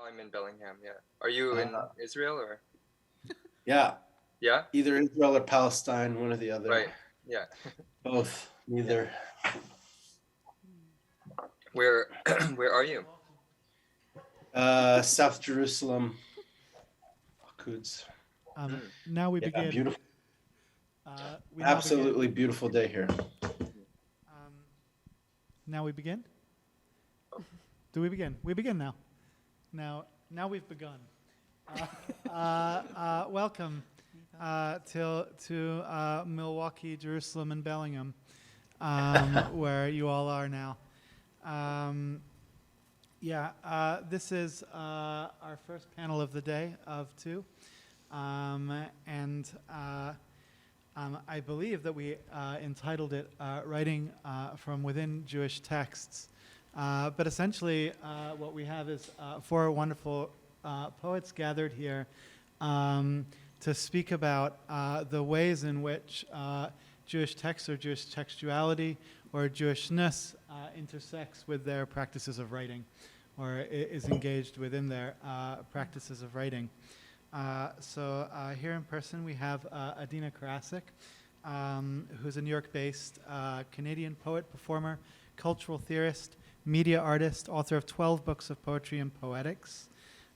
I'm in Bellingham, yeah. Are you in Israel or? Yeah, Yeah? either Israel or Palestine, one or the other. Right, yeah. Both, neither. Where where are you? South Jerusalem, Quds. Now we Yeah, begin. beautiful. We now begin. Absolutely beautiful day here. Now we begin? Do we begin? We begin now. Now we've begun. Welcome to Milwaukee, Jerusalem, and Bellingham, where you all are now. This is our first panel of the day of two. I believe that we entitled it Writing from Within Jewish Texts. But essentially, what we have is four wonderful poets gathered here to speak about the ways in which Jewish texts or Jewish textuality or Jewishness intersects with their practices of writing, or is engaged within their practices of writing. So here in person we have Adeena Karasick, who's a New York-based Canadian poet, performer, cultural theorist, media artist, author of 12 books of poetry and poetics,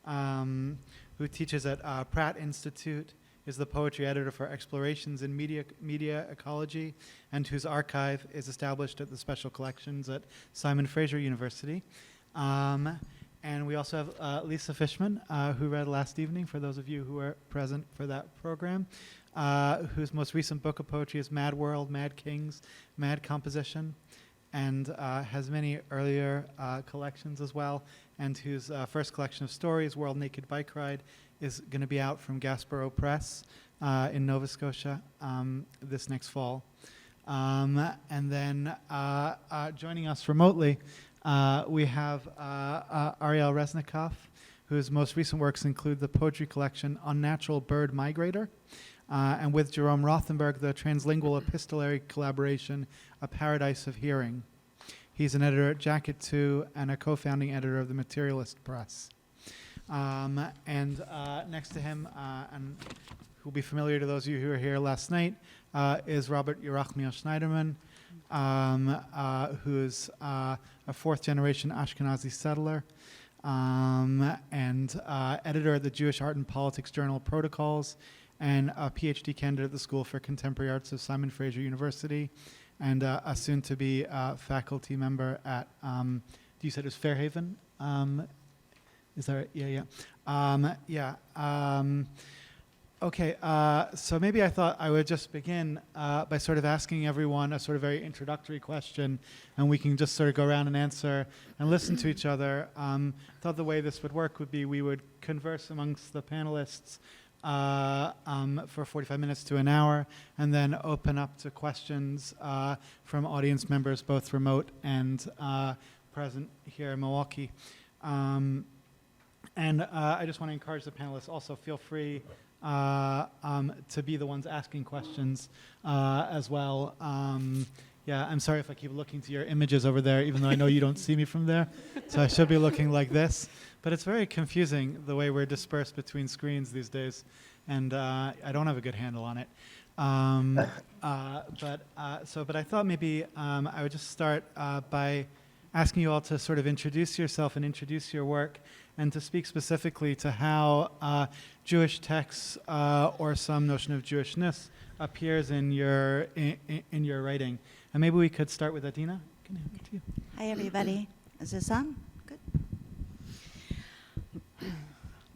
who teaches at Pratt Institute, is the poetry editor for Explorations in Media Ecology, and whose archive is established at the Special Collections at Simon Fraser University. And we also have Lisa Fishman, who read last evening, for those of you who were present for that program, whose most recent book of poetry is Mad World, Mad Kings, Mad Composition, and has many earlier collections as well, and whose first collection of stories, World Naked Bike Ride, is going to be out from Gaspereau Press in Nova Scotia this next fall. And then joining us remotely, we have Ariel Resnikoff, whose most recent works include the poetry collection Unnatural Bird Migrator, and with Jerome Rothenberg, the translingual epistolary collaboration, A Paradise of Hearing. He's an editor at Jacket 2 and a co-founding editor of the Materialist Press. And next to him, and who'll be familiar to those of you who were here last night, is Robert Yerachmiel Sniderman, who's a fourth-generation Ashkenazi settler, and editor of the Jewish Art and Politics Journal Protocols, and a PhD candidate at the School for Contemporary Arts of Simon Fraser University, and a soon-to-be faculty member at, you said it was Fairhaven? Is that right? Yeah. Okay, so maybe I thought I would just begin by sort of asking everyone a sort of very introductory question, and we can just sort of go around and answer and listen to each other. I thought the way this would work would be we would converse amongst the panelists for 45 minutes to an hour, and then open up to questions from audience members, both remote and present here in Milwaukee. And I just want to encourage the panelists, also feel free to be the ones asking questions as well. Yeah, I'm sorry if I keep looking to your images over there, even though I know you don't see me from there. So I should be looking like this. But it's very confusing the way we're dispersed between screens these days, and I don't have a good handle on it. But I thought maybe I would just start by asking you all to sort of introduce yourself and introduce your work, and to speak specifically to how Jewish texts or some notion of Jewishness appears in your writing. And maybe we could start with Adeena. Can I hand it to you? Hi, everybody. Is this on? Good.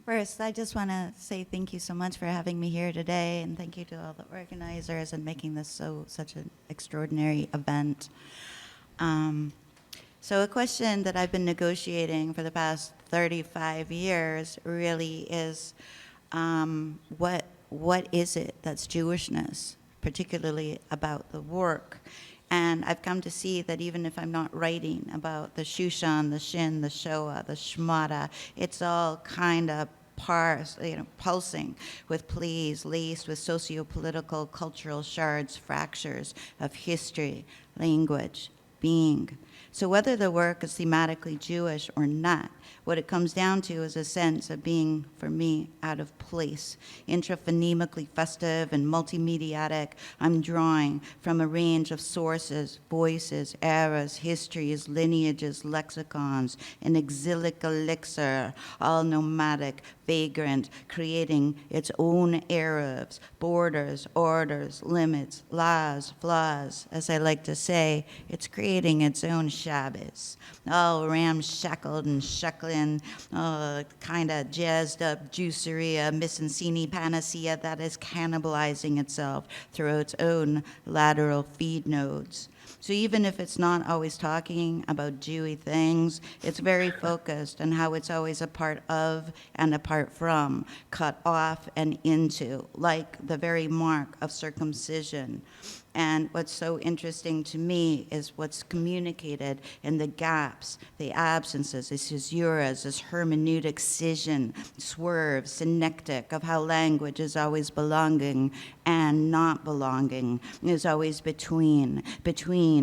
First, I just want to say thank you so much for having me here today, and thank you to all the organizers and making this such an extraordinary event. So a question that I've been negotiating for the past 35 years really is, what is it that's Jewishness, particularly about the work? And I've come to see that even if I'm not writing about the Shushan, the Shin, the Shoah, the Shmata, it's all kind of pulsing with pleas, laced with socio-political, cultural shards, fractures of history, language, being. So whether the work is thematically Jewish or not, what it comes down to is a sense of being, for me, out of place. Intraphonemically festive and multimediatic, I'm drawing from a range of sources, voices, eras, histories, lineages, lexicons, an exilic elixir, all nomadic, vagrant, creating its own Arabs, borders, orders, limits, laws, flaws. As I like to say, it's creating its own Shabbos, all ramshackled and shuckling, kind of jazzed up juicery, a Mississini panacea that is cannibalizing itself through its own lateral feed nodes. So even if it's not always talking about Jewy things, it's very focused on how it's always a part of and apart from, cut off and into, like the very mark of circumcision. And what's so interesting to me is what's communicated in the gaps, the absences, the caesuras, this hermeneutic scission, swerve, synectic of how language is always belonging and not belonging, is always between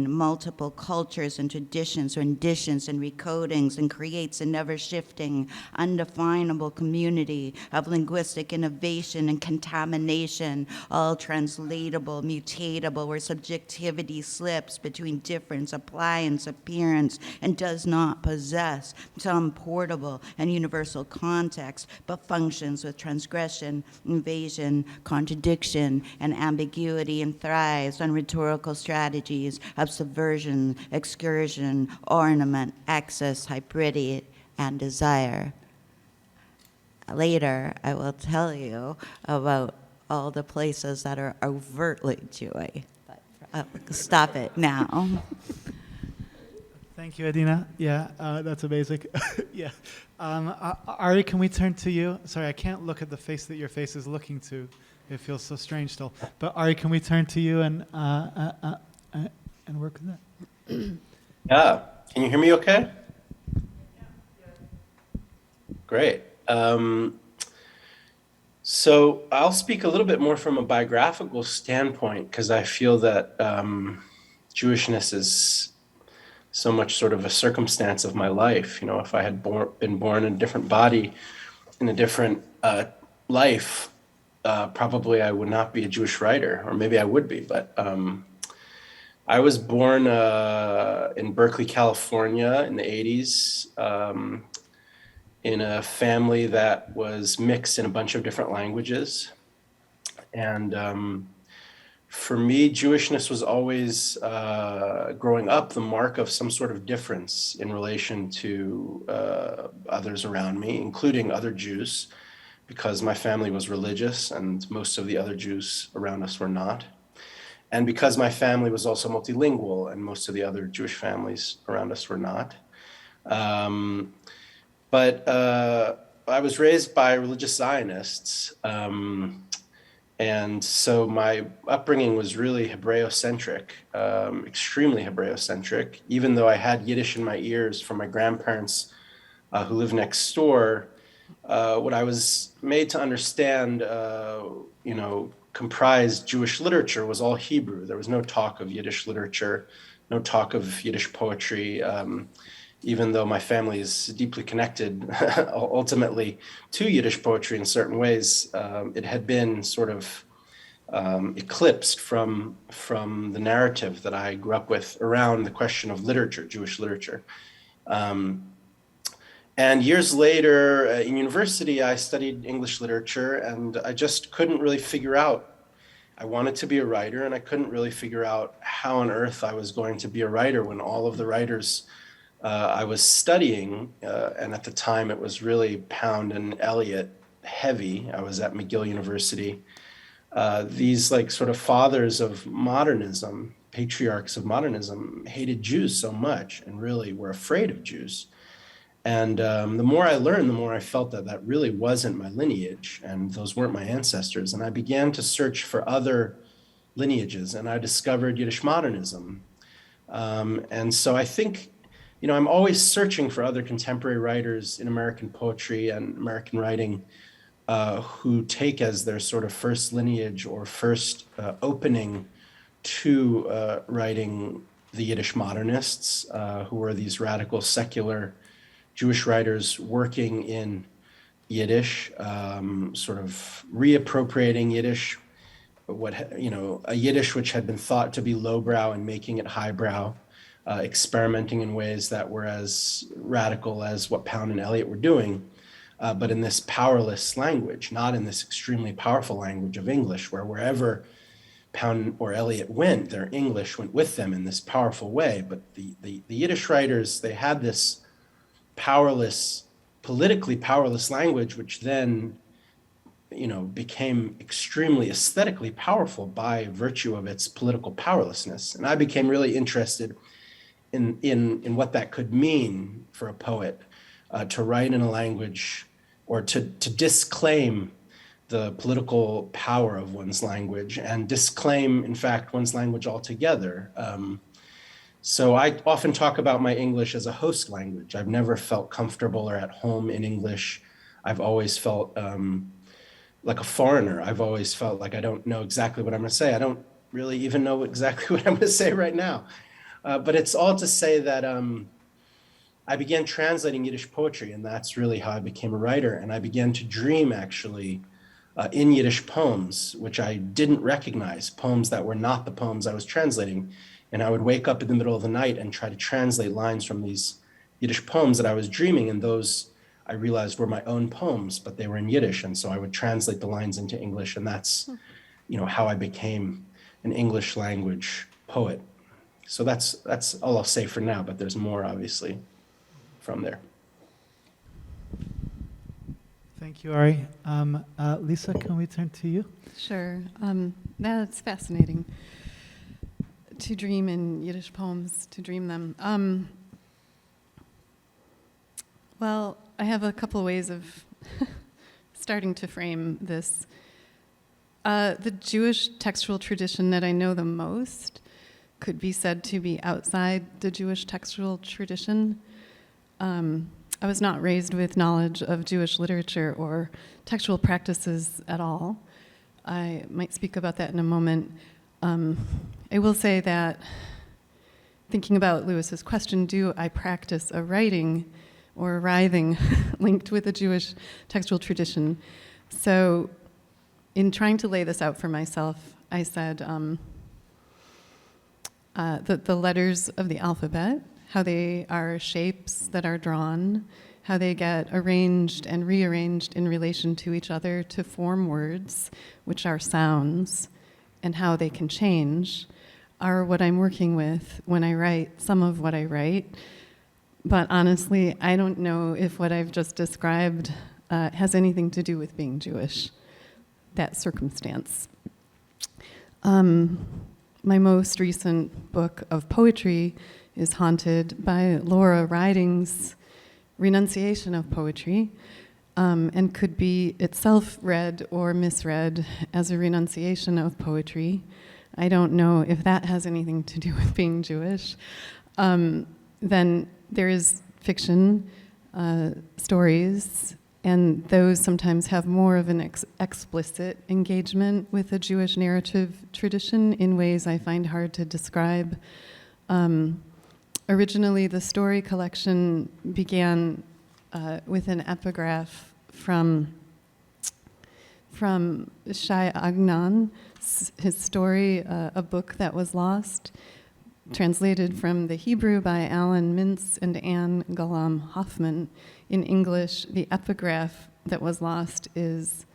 multiple cultures and traditions, renditions and recodings, and creates a never-shifting, undefinable community of linguistic innovation and contamination, all translatable, mutatable, where subjectivity slips between difference, appliance, appearance, and does not possess some portable and universal context, but functions with transgression, invasion, contradiction, and ambiguity, and thrives on rhetorical strategies of subversion, excursion, ornament, access, hybridity, and desire. Later, I will tell you about all the places that are overtly Jewy. But I'll stop it now. Thank you, Adeena. Yeah, that's amazing. Yeah. Ari, can we turn to you? Sorry, I can't look at the face that your face is looking to. It feels so strange still. But Ari, can we turn to you and work with that? Yeah. Can you hear me okay? Great. So I'll speak a little bit more from a biographical standpoint because I feel that Jewishness is so much sort of a circumstance of my life. You know, if I had been born in a different body, in a different life, probably I would not be a Jewish writer, or maybe I would be. But I was born in Berkeley, California in the 80s. In a family that was mixed in a bunch of different languages. And for me, Jewishness was always, growing up, the mark of some sort of difference in relation to others around me, including other Jews, because my family was religious and most of the other Jews around us were not. And because my family was also multilingual and most of the other Jewish families around us were not. But I was raised by religious Zionists, and so my upbringing was really Hebraeocentric, extremely Hebraeocentric. Even though I had Yiddish in my ears from my grandparents who lived next door, what I was made to understand, comprised Jewish literature was all Hebrew. There was no talk of Yiddish literature, no talk of Yiddish poetry. Even though my family is deeply connected ultimately to Yiddish poetry in certain ways, it had been sort of eclipsed from the narrative that I grew up with around the question of literature, Jewish literature. And years later in university, I studied English literature, and I just couldn't really figure out. I wanted to be a writer, and I couldn't really figure out how on earth I was going to be a writer when all of the writers I was studying, and at the time it was really Pound and Eliot heavy. I was at McGill University. These like sort of fathers of modernism, patriarchs of modernism, hated Jews so much and really were afraid of Jews. And the more I learned, the more I felt that that really wasn't my lineage and those weren't my ancestors. And I began to search for other lineages, and I discovered Yiddish modernism. And so I think, I'm always searching for other contemporary writers in American poetry and American writing who take as their sort of first lineage or first opening to writing the Yiddish modernists, who were these radical secular Jewish writers working in Yiddish, sort of reappropriating Yiddish, a Yiddish which had been thought to be lowbrow and making it highbrow, experimenting in ways that were as radical as what Pound and Eliot were doing, but in this powerless language, not in this extremely powerful language of English, where wherever Pound or Eliot went, their English went with them in this powerful way. But the Yiddish writers, they had this powerless, politically powerless language, which then, became extremely aesthetically powerful by virtue of its political powerlessness. And I became really interested in what that could mean for a poet, to write in a language or to disclaim the political power of one's language and disclaim, in fact, one's language altogether. So I often talk about my English as a host language. I've never felt comfortable or at home in English. I've always felt like a foreigner. I've always felt like I don't know exactly what I'm going to say. I don't really even know exactly what I'm going to say right now. But it's all to say that I began translating Yiddish poetry, and that's really how I became a writer. And I began to dream, actually, in Yiddish poems, which I didn't recognize, poems that were not the poems I was translating. And I would wake up in the middle of the night and try to translate lines from these Yiddish poems that I was dreaming, and those I realized were my own poems, but they were in Yiddish. And so I would translate the lines into English, and that's, how I became an English language poet. So that's all I'll say for now, but there's more, obviously, from there. Thank you, Ari. Lisa, can we turn to you? Sure. That's fascinating. To dream in Yiddish poems, to dream them. Well, I have a couple ways of starting to frame this. The Jewish textual tradition that I know the most could be said to be outside the Jewish textual tradition. I was not raised with knowledge of Jewish literature or textual practices at all. I might speak about that in a moment. I will say that, thinking about Lewis's question, do I practice a writing or a writhing linked with a Jewish textual tradition? So in trying to lay this out for myself, I said the letters of the alphabet, how they are shapes that are drawn, how they get arranged and rearranged in relation to each other to form words, which are sounds, and how they can change, are what I'm working with when I write some of what I write. But honestly, I don't know if what I've just described has anything to do with being Jewish, that circumstance. My most recent book of poetry is haunted by Laura Riding's renunciation of poetry, and could be itself read or misread as a renunciation of poetry. I don't know if that has anything to do with being Jewish. Then there is fiction, stories, and those sometimes have more of an explicit engagement with a Jewish narrative tradition in ways I find hard to describe. Originally, the story collection began with an epigraph from Shai Agnon, his story, A Book That Was Lost, translated from the Hebrew by Alan Mintz and Anne Galam Hoffman. In English, the epigraph that was lost is,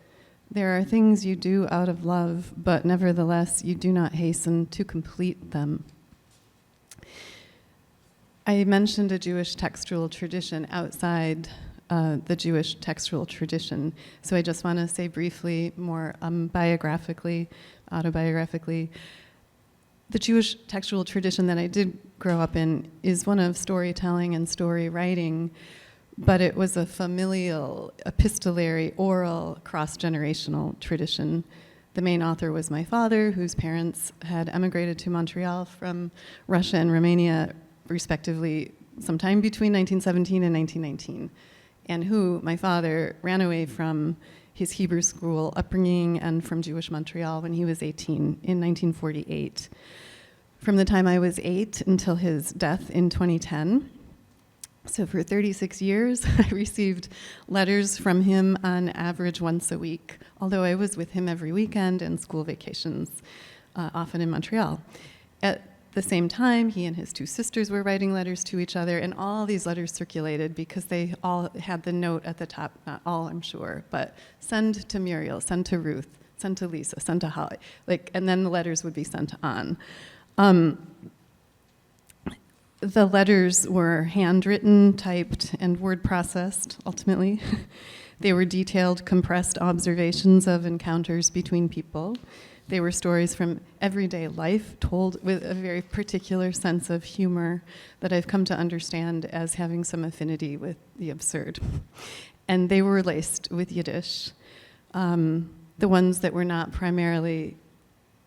"There are things you do out of love, but nevertheless you do not hasten to complete them." I mentioned a Jewish textual tradition outside the Jewish textual tradition, so I just want to say briefly, more autobiographically, the Jewish textual tradition that I did grow up in is one of storytelling and story writing, but it was a familial, epistolary, oral, cross-generational tradition. The main author was my father, whose parents had emigrated to Montreal from Russia and Romania, respectively, sometime between 1917 and 1919, and who, my father, ran away from his Hebrew school upbringing and from Jewish Montreal when he was 18 in 1948. from the time I was 8 until his death in 2010. So for 36 years, I received letters from him on average once a week, although I was with him every weekend and school vacations, often in Montreal. At the same time, he and his 2 sisters were writing letters to each other, and all these letters circulated because they all had the note at the top, not all, I'm sure, but send to Muriel, send to Ruth, send to Lisa, send to Holly, and then the letters would be sent on. The letters were handwritten, typed, and word processed, ultimately. They were detailed, compressed observations of encounters between people. They were stories from everyday life told with a very particular sense of humor that I've come to understand as having some affinity with the absurd. And they were laced with Yiddish. The ones that were not primarily,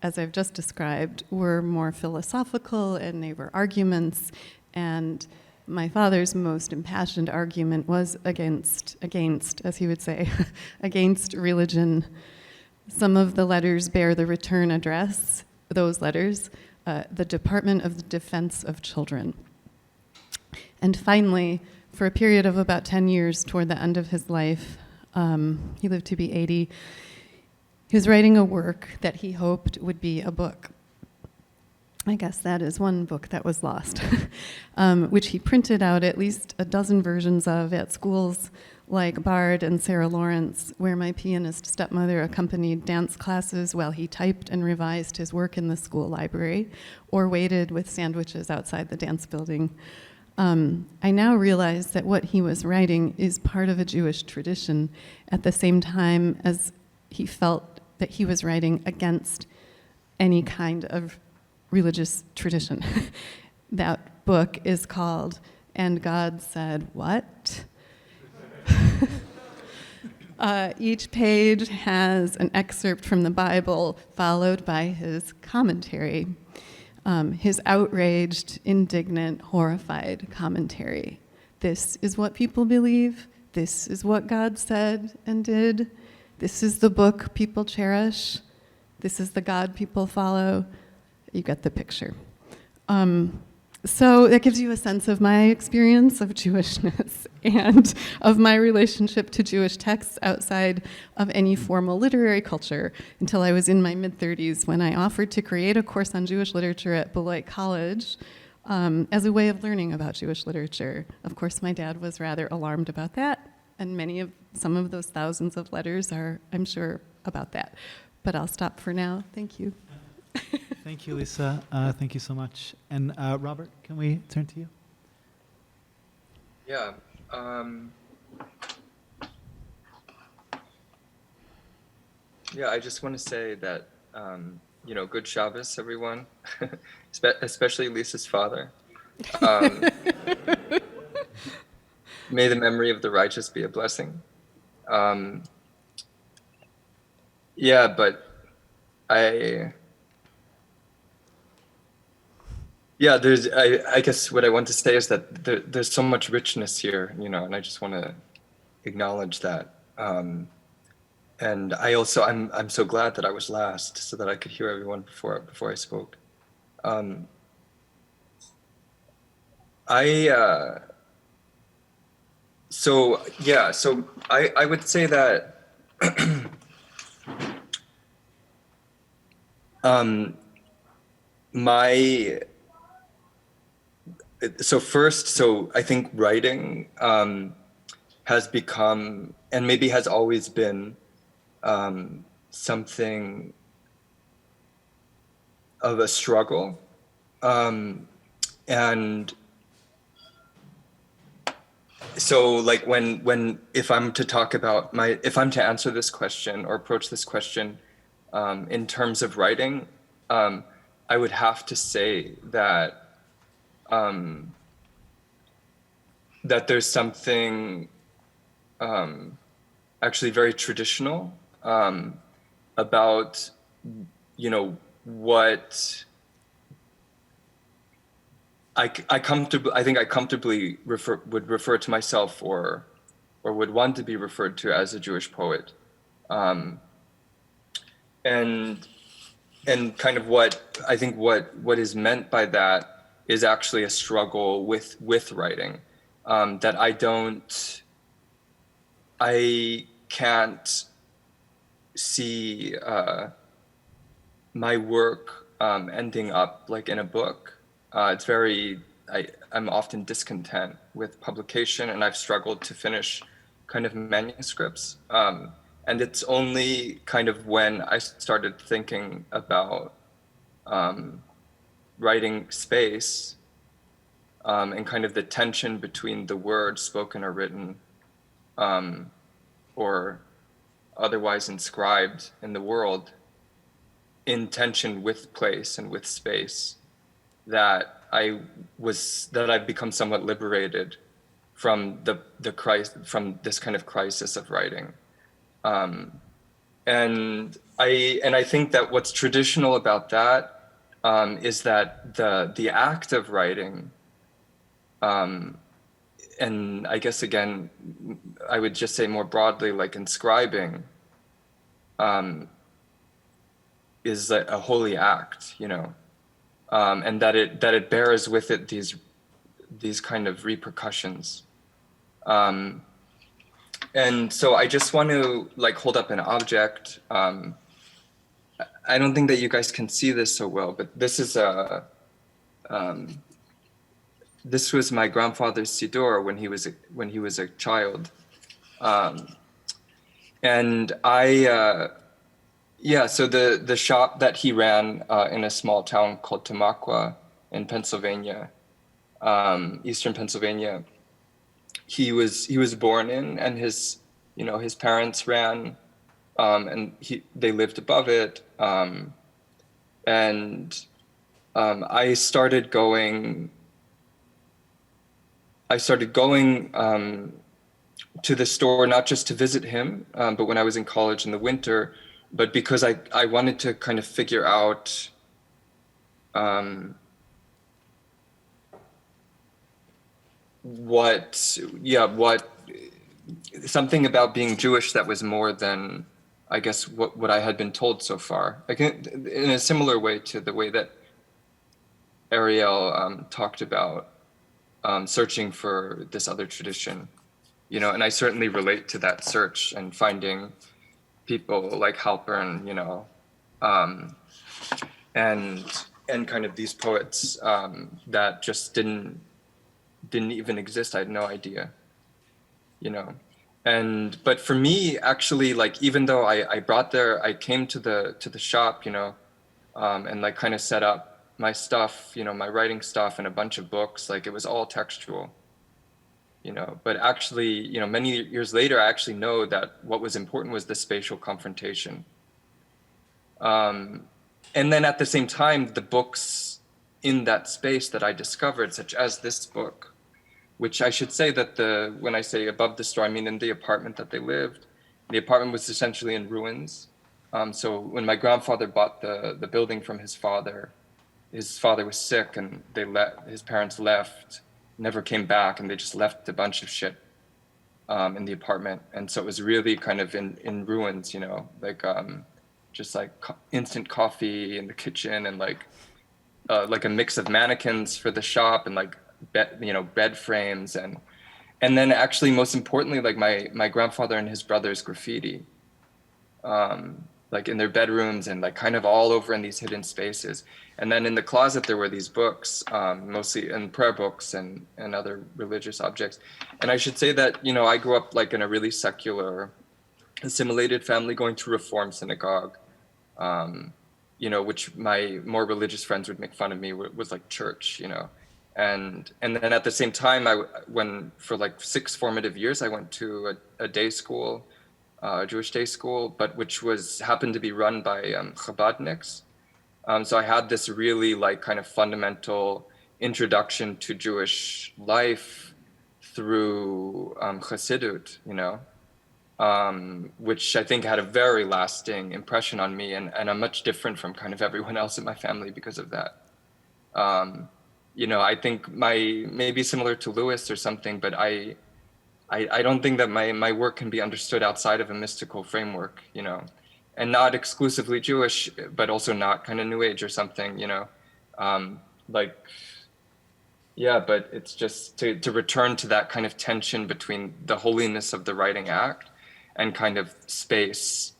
as I've just described, were more philosophical, and they were arguments. And my father's most impassioned argument was against, as he would say, against religion. Some of the letters bear the return address, those letters, the Department of the Defense of Children. And finally, for a period of about 10 years toward the end of his life, he lived to be 80, he was writing a work that he hoped would be a book. I guess that is one book that was lost, which he printed out at least a dozen versions of at schools like Bard and Sarah Lawrence, where my pianist stepmother accompanied dance classes while he typed and revised his work in the school library, or waited with sandwiches outside the dance building. I now realize that what he was writing is part of a Jewish tradition at the same time as he felt that he was writing against any kind of religious tradition. That book is called And God Said What? Each page has an excerpt from the Bible followed by his commentary, his outraged, indignant, horrified commentary. This is what people believe. This is what God said and did. This is the book people cherish. This is the God people follow. You get the picture. So that gives you a sense of my experience of Jewishness and of my relationship to Jewish texts outside of any formal literary culture until I was in my mid-30s when I offered to create a course on Jewish literature at Beloit College as a way of learning about Jewish literature. Of course, my dad was rather alarmed about that, and some of those thousands of letters are, I'm sure, about that. But I'll stop for now. Thank you. Thank you, Lisa. Thank you so much. And Robert, can we turn to you? Yeah. Yeah, I just want to say that, good Shabbos, everyone, especially Lisa's father. May the memory of the righteous be a blessing. Yeah, but I guess what I want to say is that there's so much richness here, and I just want to acknowledge that. And I'm so glad that I was last so that I could hear everyone before I spoke. So I would say that so I think writing has become, and maybe has always been, something of a struggle. And so like if I'm to talk about if I'm to answer this question or approach this question in terms of writing, I would have to say that that there's something actually very traditional about what I think I comfortably would refer to myself or would want to be referred to as a Jewish poet, and kind of what I think what is meant by that is actually a struggle with writing, that I can't see my work ending up like in a book. It's very, I'm often discontent with publication, and I've struggled to finish kind of manuscripts. And it's only kind of when I started thinking about writing space and kind of the tension between the words spoken or written or otherwise inscribed in the world, in tension with place and with space, that I've become somewhat liberated from from this kind of crisis of writing. And I think that what's traditional about that is that the act of writing, and I guess again, I would just say more broadly, like inscribing, is a holy act, you know, and that it bears with it these kind of repercussions. And so I just want to like hold up an object. I don't think that you guys can see this so well, but this is this was my grandfather's siddur when he was a child, and so the shop that he ran in a small town called Tamaqua in Pennsylvania, eastern Pennsylvania, he was born in, and his parents ran, and they lived above it, and I started going to the store, not just to visit him, but when I was in college in the winter, but because I wanted to kind of figure out what something about being Jewish that was more than, I guess, what I had been told so far. Like in a similar way to the way that Ariel talked about searching for this other tradition, you know, and I certainly relate to that search and finding people like Halpern, you know, and kind of these poets that just didn't even exist. I had no idea, you know. But for me, actually, like, even though I came to the shop, you know, and like kind of set up my stuff, you know, my writing stuff and a bunch of books, like it was all textual, you know. But actually, you know, many years later, I actually know that what was important was the spatial confrontation. And then at the same time, the books in that space that I discovered, such as this book, which I should say that when I say above the store, I mean in the apartment that they lived. The apartment was essentially in ruins. So when my grandfather bought the building from his father was sick, and his parents left, never came back, and they just left a bunch of shit in the apartment. And so it was really kind of in ruins, you know, like just like instant coffee in the kitchen, and like a mix of mannequins for the shop, and like bed frames, and then actually most importantly, like my grandfather and his brothers graffiti, like in their bedrooms and like kind of all over in these hidden spaces. And then in the closet there were these books, mostly and prayer books and other religious objects. And I should say that, you know, I grew up like in a really secular, assimilated family, going to Reform synagogue, you know, which my more religious friends would make fun of me, was like church, you know. And then at the same time, when for like 6 formative years, I went to a day school, a Jewish day school, but which happened to be run by Chabadniks. So I had this really like kind of fundamental introduction to Jewish life through Chassidut, you know, which I think had a very lasting impression on me, and I'm much different from kind of everyone else in my family because of that. You know, I think maybe similar to Lewis or something, but I don't think that my work can be understood outside of a mystical framework, you know. and not exclusively Jewish, but also not kind of New Age or something, you know, like, yeah, but it's just to return to that kind of tension between the holiness of the writing act and kind of space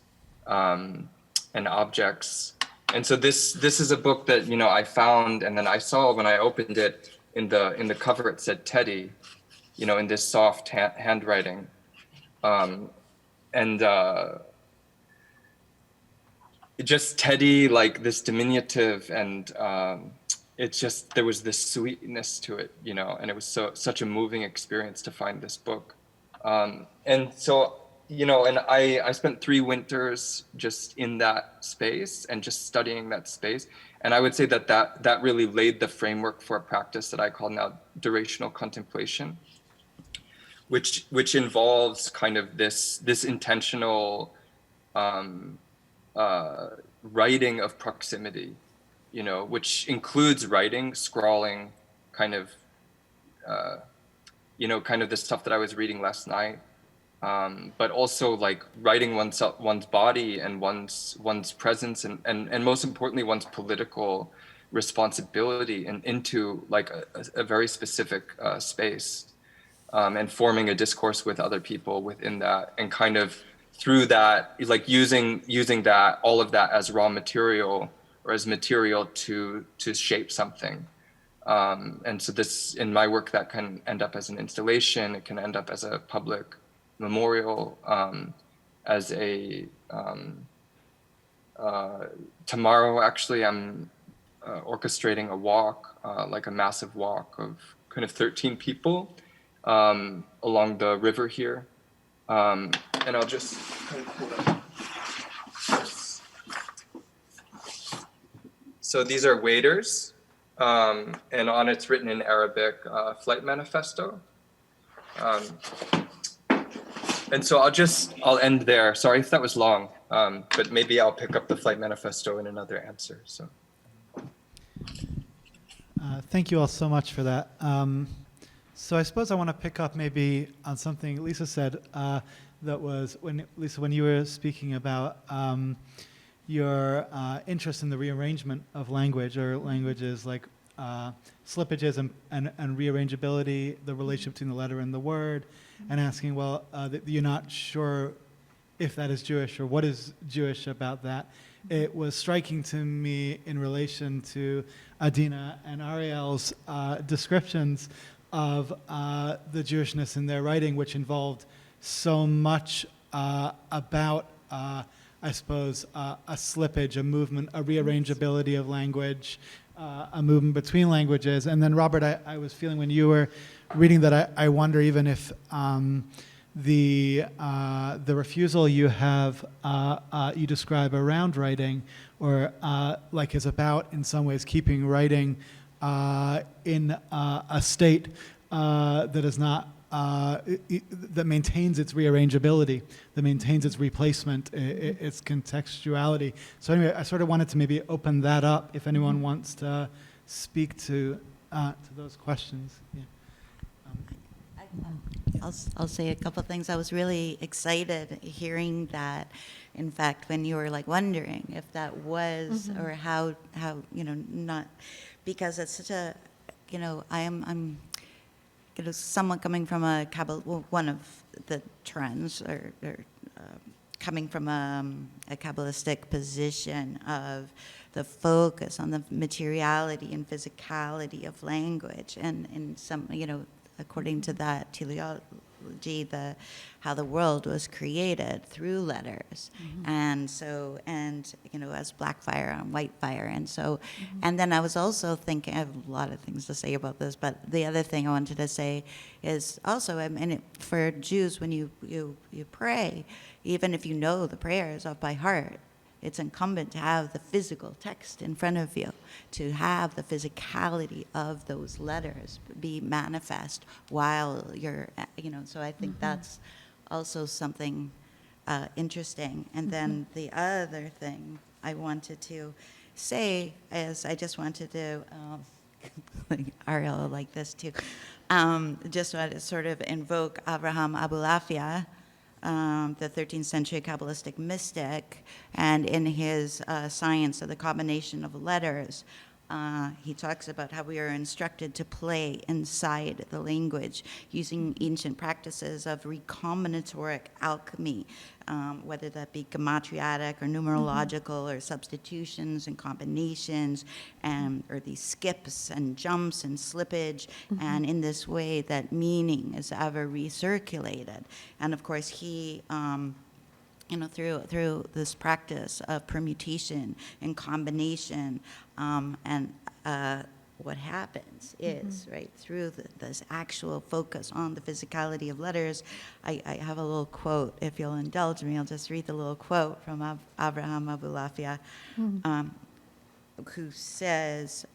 and objects. And so this is a book that, you know, I found, and then I saw when I opened it in the cover, it said Teddy, you know, in this soft handwriting. And just Teddy, like this diminutive, and it's just, there was this sweetness to it, you know, and it was such a moving experience to find this book. And so, you know, and I spent 3 winters just in that space and just studying that space. And I would say that really laid the framework for a practice that I call now durational contemplation, which involves kind of this intentional writing of proximity, you know, which includes writing, scrawling, kind of, you know, kind of the stuff that I was reading last night, but also like writing one's body and one's presence and most importantly one's political responsibility and into like a very specific space, and forming a discourse with other people within that, and kind of through that, like using that, all of that as raw material or as material to shape something. And so this, in my work, that can end up as an installation, it can end up as a public memorial, as a, tomorrow actually I'm orchestrating a walk, like a massive walk of kind of 13 people along the river here. And I'll just kind of pull up this. So these are waiters, and on it's written in Arabic, flight manifesto. And so I'll end there. Sorry if that was long, but maybe I'll pick up the flight manifesto in another answer. So. Thank you all so much for that. So I suppose I want to pick up maybe on something Lisa said, that was when you were speaking about your interest in the rearrangement of language, or languages like slippages and rearrangeability, the relationship between the letter and the word, and asking, well, that you're not sure if that is Jewish or what is Jewish about that. It was striking to me in relation to Adeena and Ariel's descriptions of the Jewishness in their writing, which involved so much about, I suppose, a slippage, a movement, a rearrangeability of language, a movement between languages. And then, Robert, I was feeling when you were reading that, I wonder even if the refusal you have, you describe around writing, or like is about, in some ways, keeping writing in a state that is not, that maintains its rearrangeability, that maintains its replacement, its contextuality. So anyway, I sort of wanted to maybe open that up if anyone wants to speak to those questions. Yeah. I'll say a couple things. I was really excited hearing that, in fact, when you were like wondering if that was, or how, you know, not, because it's such a, you know, I'm you know, somewhat coming from a well, one of the trends, or coming from a Kabbalistic position of the focus on the materiality and physicality of language, and in some, you know, according to that teleology, how the world was created through letters, and so, and you know, as black fire on white fire, and so, and then I was also thinking, I have a lot of things to say about this, but the other thing I wanted to say is also, I mean, for Jews, when you pray, even if you know the prayers off by heart, it's incumbent to have the physical text in front of you, to have the physicality of those letters be manifest while you're, you know, so I think that's also something interesting. And then the other thing I wanted to say is, I just wanted to, like Ariel like this too, just wanted to sort of invoke Abraham Abulafia, the 13th century Kabbalistic mystic, and in his Science of the Combination of Letters, he talks about how we are instructed to play inside the language using ancient practices of recombinatoric alchemy, whether that be gematriatic or numerological or substitutions and combinations, or these skips and jumps and slippage, and in this way that meaning is ever recirculated. And of course he through this practice of permutation and combination, what happens is, right, through this actual focus on the physicality of letters, I have a little quote, if you'll indulge me, I'll just read the little quote from Abraham Abulafia, who says,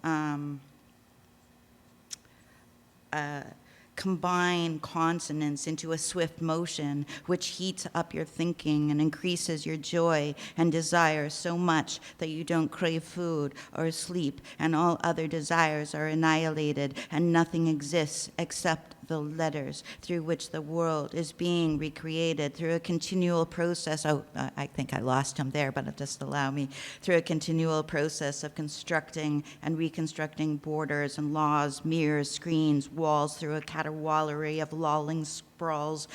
combine consonants into a swift motion which heats up your thinking and increases your joy and desire so much that you don't crave food or sleep, and all other desires are annihilated and nothing exists except the letters through which the world is being recreated through a continual process. I think I lost him there, but just allow me. Through a continual process of constructing and reconstructing borders and laws, mirrors, screens, walls, through a caterwaulery of lolling sprawls,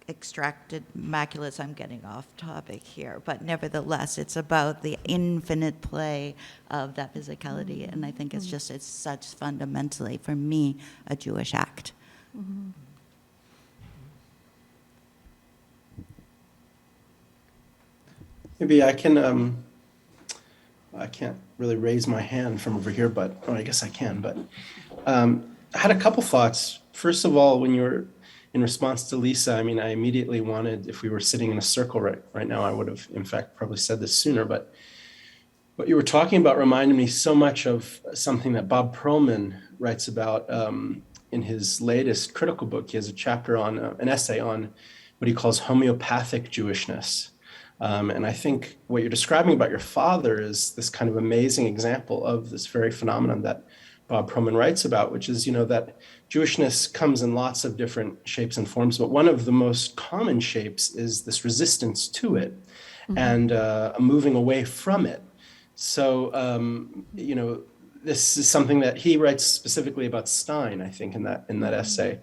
extracted maculus. I'm getting off topic here, but nevertheless, it's about the infinite play of that physicality, and I think it's such fundamentally, for me, a Jewish act. Maybe I can't really raise my hand from over here, but I guess I can. But I had a couple thoughts. First of all, when you were in response to Lisa, I mean, I immediately wanted, if we were sitting in a circle right now, I would have, in fact, probably said this sooner. But what you were talking about reminded me so much of something that Bob Perlman writes about in his latest critical book. He has a chapter on an essay on what he calls homeopathic Jewishness. And I think what you're describing about your father is this kind of amazing example of this very phenomenon that Bob Perlman writes about, which is, that Jewishness comes in lots of different shapes and forms, but one of the most common shapes is this resistance to it and a moving away from it. So, this is something that he writes specifically about Stein, I think, in that essay.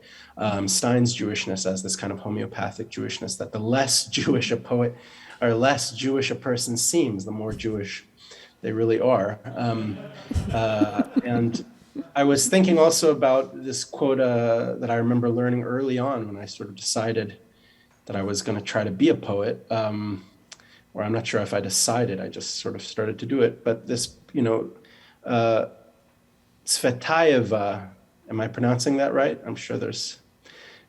Stein's Jewishness as this kind of homeopathic Jewishness, that the less Jewish a poet or less Jewish a person seems, the more Jewish they really are. And I was thinking also about this quote that I remember learning early on when I sort of decided that I was going to try to be a poet, or I'm not sure if I decided, I just sort of started to do it. But this, Tsvetaeva, am I pronouncing that right? I'm sure there's,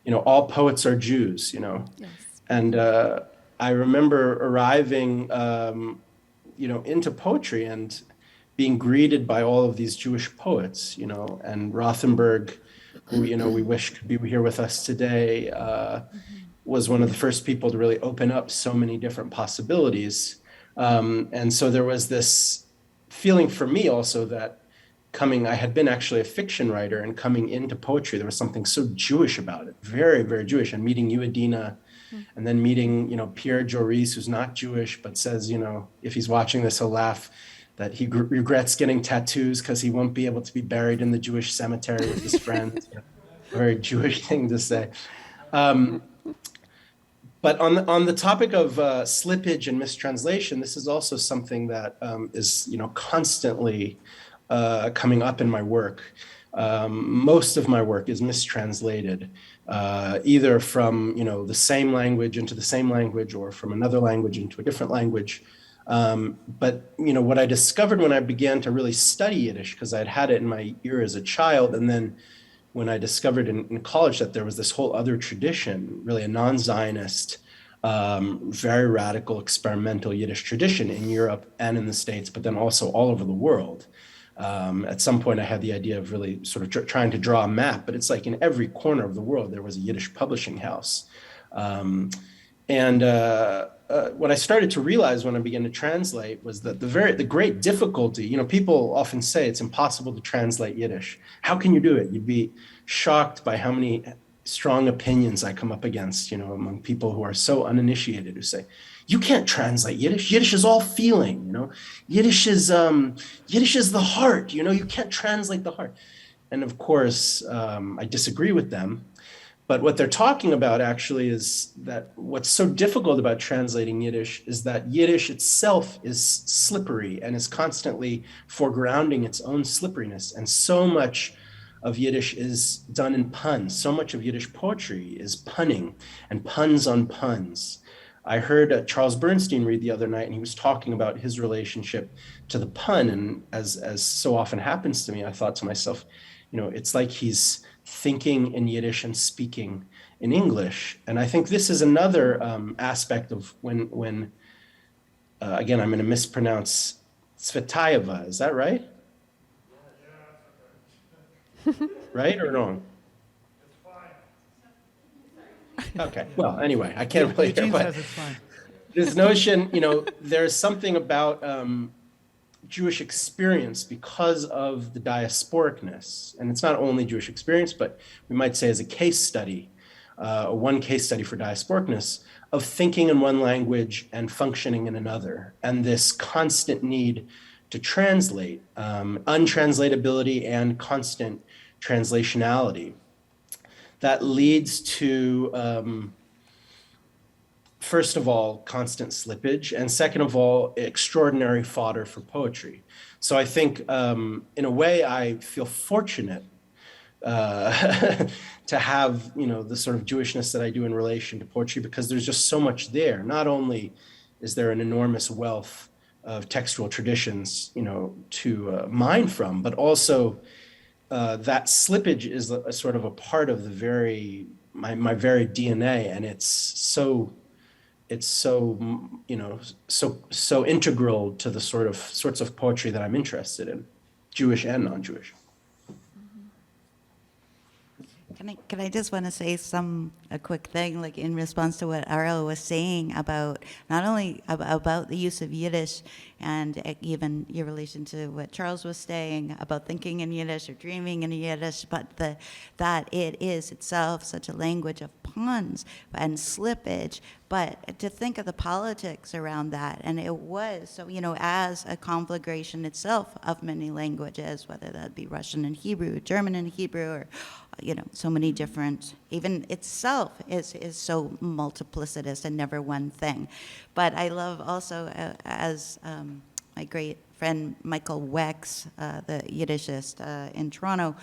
all poets are Jews, Yes. And I remember arriving, into poetry and being greeted by all of these Jewish poets, and Rothenberg, who, we wish could be here with us today, was one of the first people to really open up so many different possibilities. And so there was this feeling for me also that I had been actually a fiction writer, and coming into poetry, there was something so Jewish about it, very, very Jewish. And meeting you, Adeena, and then meeting, Pierre Joris, who's not Jewish, but says, if he's watching this, he'll laugh that he regrets getting tattoos because he won't be able to be buried in the Jewish cemetery with his friends. A very Jewish thing to say. But on the topic of slippage and mistranslation, this is also something that is constantly coming up in my work. Most of my work is mistranslated, either from the same language into the same language, or from another language into a different language. But what I discovered when I began to really study Yiddish, because I'd had it in my ear as a child, and then when I discovered in college that there was this whole other tradition, really a non-Zionist, very radical experimental Yiddish tradition in Europe and in the States, but then also all over the world. At some point I had the idea of really sort of trying to draw a map, but it's like in every corner of the world there was a Yiddish publishing house. What I started to realize when I began to translate was that the great difficulty, people often say it's impossible to translate Yiddish. How can you do it? You'd be shocked by how many strong opinions I come up against, among people who are so uninitiated, who say, you can't translate Yiddish. Yiddish is all feeling, Yiddish is the heart, you can't translate the heart. And of course, I disagree with them. But what they're talking about actually is that what's so difficult about translating Yiddish is that Yiddish itself is slippery and is constantly foregrounding its own slipperiness. And so much of Yiddish is done in puns. So much of Yiddish poetry is punning and puns on puns. I heard Charles Bernstein read the other night, and he was talking about his relationship to the pun. And as so often happens to me, I thought to myself, it's like he's thinking in Yiddish and speaking in English. And I think this is another aspect of when again, I'm going to mispronounce Tsvetaeva. Is that right? Right or wrong? Okay. Well, anyway, I can't really hear. Eugene But says it's fine. this notion, there's something about Jewish experience because of the diasporicness. And it's not only Jewish experience, but we might say as a case study, one case study for diasporicness, of thinking in one language and functioning in another. And this constant need to translate, untranslatability and constant translationality. That leads to first of all, constant slippage, and second of all, extraordinary fodder for poetry. So I think, in a way, I feel fortunate to have, the sort of Jewishness that I do in relation to poetry, because there's just so much there. Not only is there an enormous wealth of textual traditions, to mine from, but also that slippage is a sort of a part of my very DNA, and it's so so integral to the sorts of poetry that I'm interested in, Jewish and non-Jewish. Can I just want to say a quick thing, like in response to what Ariel was saying about not only about the use of Yiddish and even your relation to what Charles was saying about thinking in Yiddish or dreaming in Yiddish, but that it is itself such a language of puns and slippage, but to think of the politics around that, and it was, so, as a conflagration itself of many languages, whether that be Russian and Hebrew, German and Hebrew, or so many different, even itself is so multiplicitous and never one thing. But I love also, as my great friend Michael Wex, the Yiddishist in Toronto,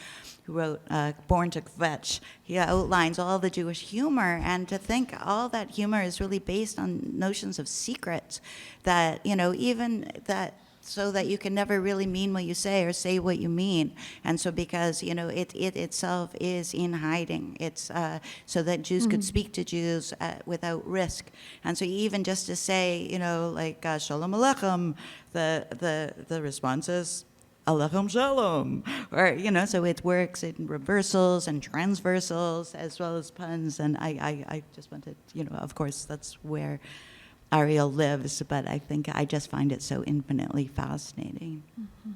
who wrote Born to Kvetch, he outlines all the Jewish humor, and to think all that humor is really based on notions of secrets that, even that, so that you can never really mean what you say or say what you mean. And so because, it itself is in hiding. It's so that Jews could speak to Jews without risk. And so even just to say, like, Shalom Aleichem, the response is, Alechem Shalom. Or, so it works in reversals and transversals as well as puns. And I just wanted, of course, that's where Ariel lives, but I just find it so infinitely fascinating. Mm-hmm.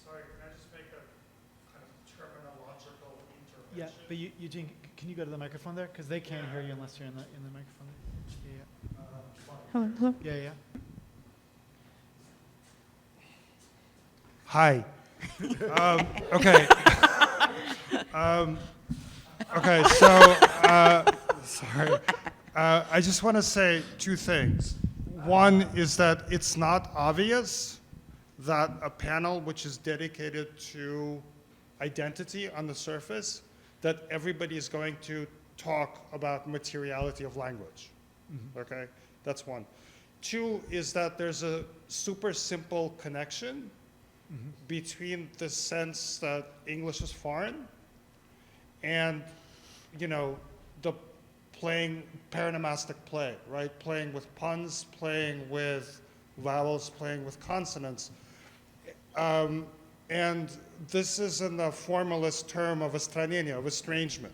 Sorry, can I just make a kind of terminological intervention? Yeah, but Eugene, can you go to the microphone there? Because they can't hear you unless you're in the microphone. Hello. Yeah. Hi. Okay. Okay, so, sorry. I just want to say two things. One is that it's not obvious that a panel which is dedicated to identity on the surface, that everybody is going to talk about materiality of language. Okay, that's one. Two is that there's a super simple connection between the sense that English is foreign and, the playing paronomastic play, right? Playing with puns, playing with vowels, playing with consonants. And this is in the formalist term of estranenia, of estrangement,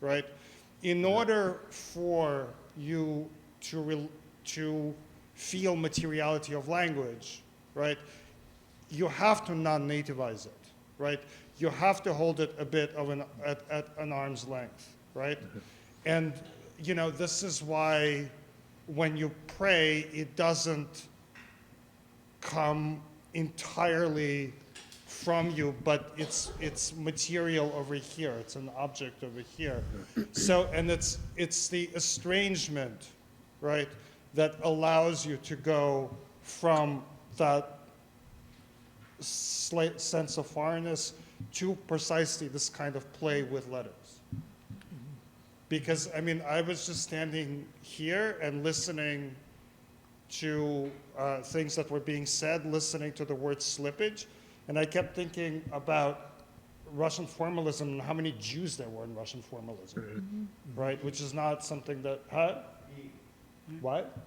right? In order for you to feel materiality of language, right, you have to non-nativize it, right? you have to hold it a bit of at an arm's length, right? And, you know, this is why when you pray, it doesn't come entirely from you, but it's material over here. It's an object over here. So, and it's the estrangement, right, that allows you to go from that slight sense of foreignness to precisely this kind of play with letters. Because, I mean, I was just standing here and listening to things that were being said, listening to the word slippage, and I kept thinking about Russian formalism and how many Jews there were in Russian formalism, right? Which is not something that, huh? What?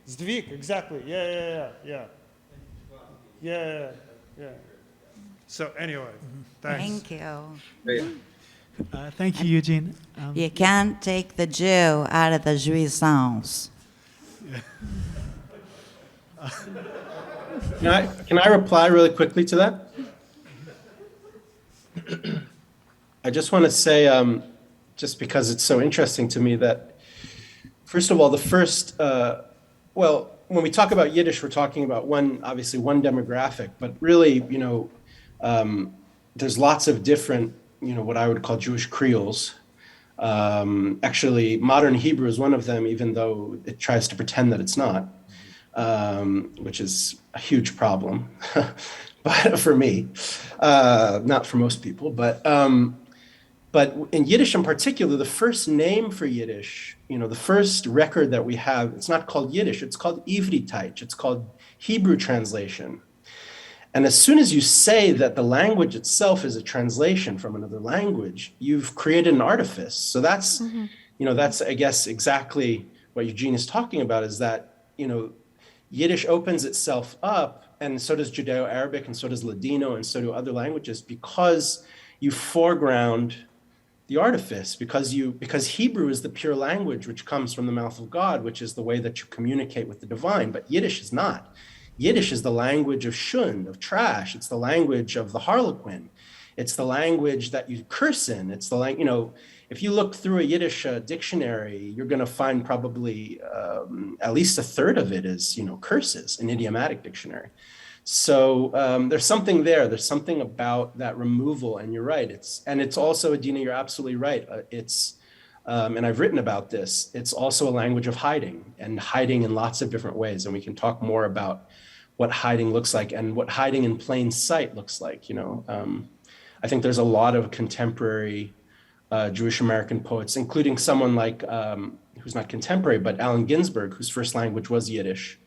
Zdvig, exactly. Yeah. So anyway, thanks. Thank you. Great. Thank you, Eugene. You can't take the Jew out of the jouissance. Can I reply really quickly to that? I just want to say, just because it's so interesting to me that, first of all, well, when we talk about Yiddish, we're talking about obviously one demographic, but really, you know, there's lots of different, you know, what I would call Jewish creoles. Actually, modern Hebrew is one of them, even though it tries to pretend that it's not, which is a huge problem, but for me, not for most people. But in Yiddish in particular, the first name for Yiddish, you know, the first record that we have, it's not called Yiddish, it's called Ivritite, it's called Hebrew translation. And as soon as you say that the language itself is a translation from another language, you've created an artifice. So that's, you know, that's, I guess, exactly what Eugene is talking about, is that, you know, Yiddish opens itself up, and so does Judeo-Arabic, and so does Ladino, and so do other languages, because you foreground the artifice, because Hebrew is the pure language which comes from the mouth of God, which is the way that you communicate with the divine, but Yiddish is not. Yiddish is the language of shun, of trash. It's the language of the harlequin. It's the language that you curse in. It's the language, you know, if you look through a Yiddish dictionary, you're going to find probably at least a third of it is, you know, curses, an idiomatic dictionary. So there's something there. There's something about that removal, and you're right. It's also, Adeena, you're absolutely right. And I've written about this. It's also a language of hiding, and hiding in lots of different ways. And we can talk more about what hiding looks like and what hiding in plain sight looks like. You know, I think there's a lot of contemporary Jewish American poets, including someone like, who's not contemporary, but Allen Ginsberg, whose first language was Yiddish,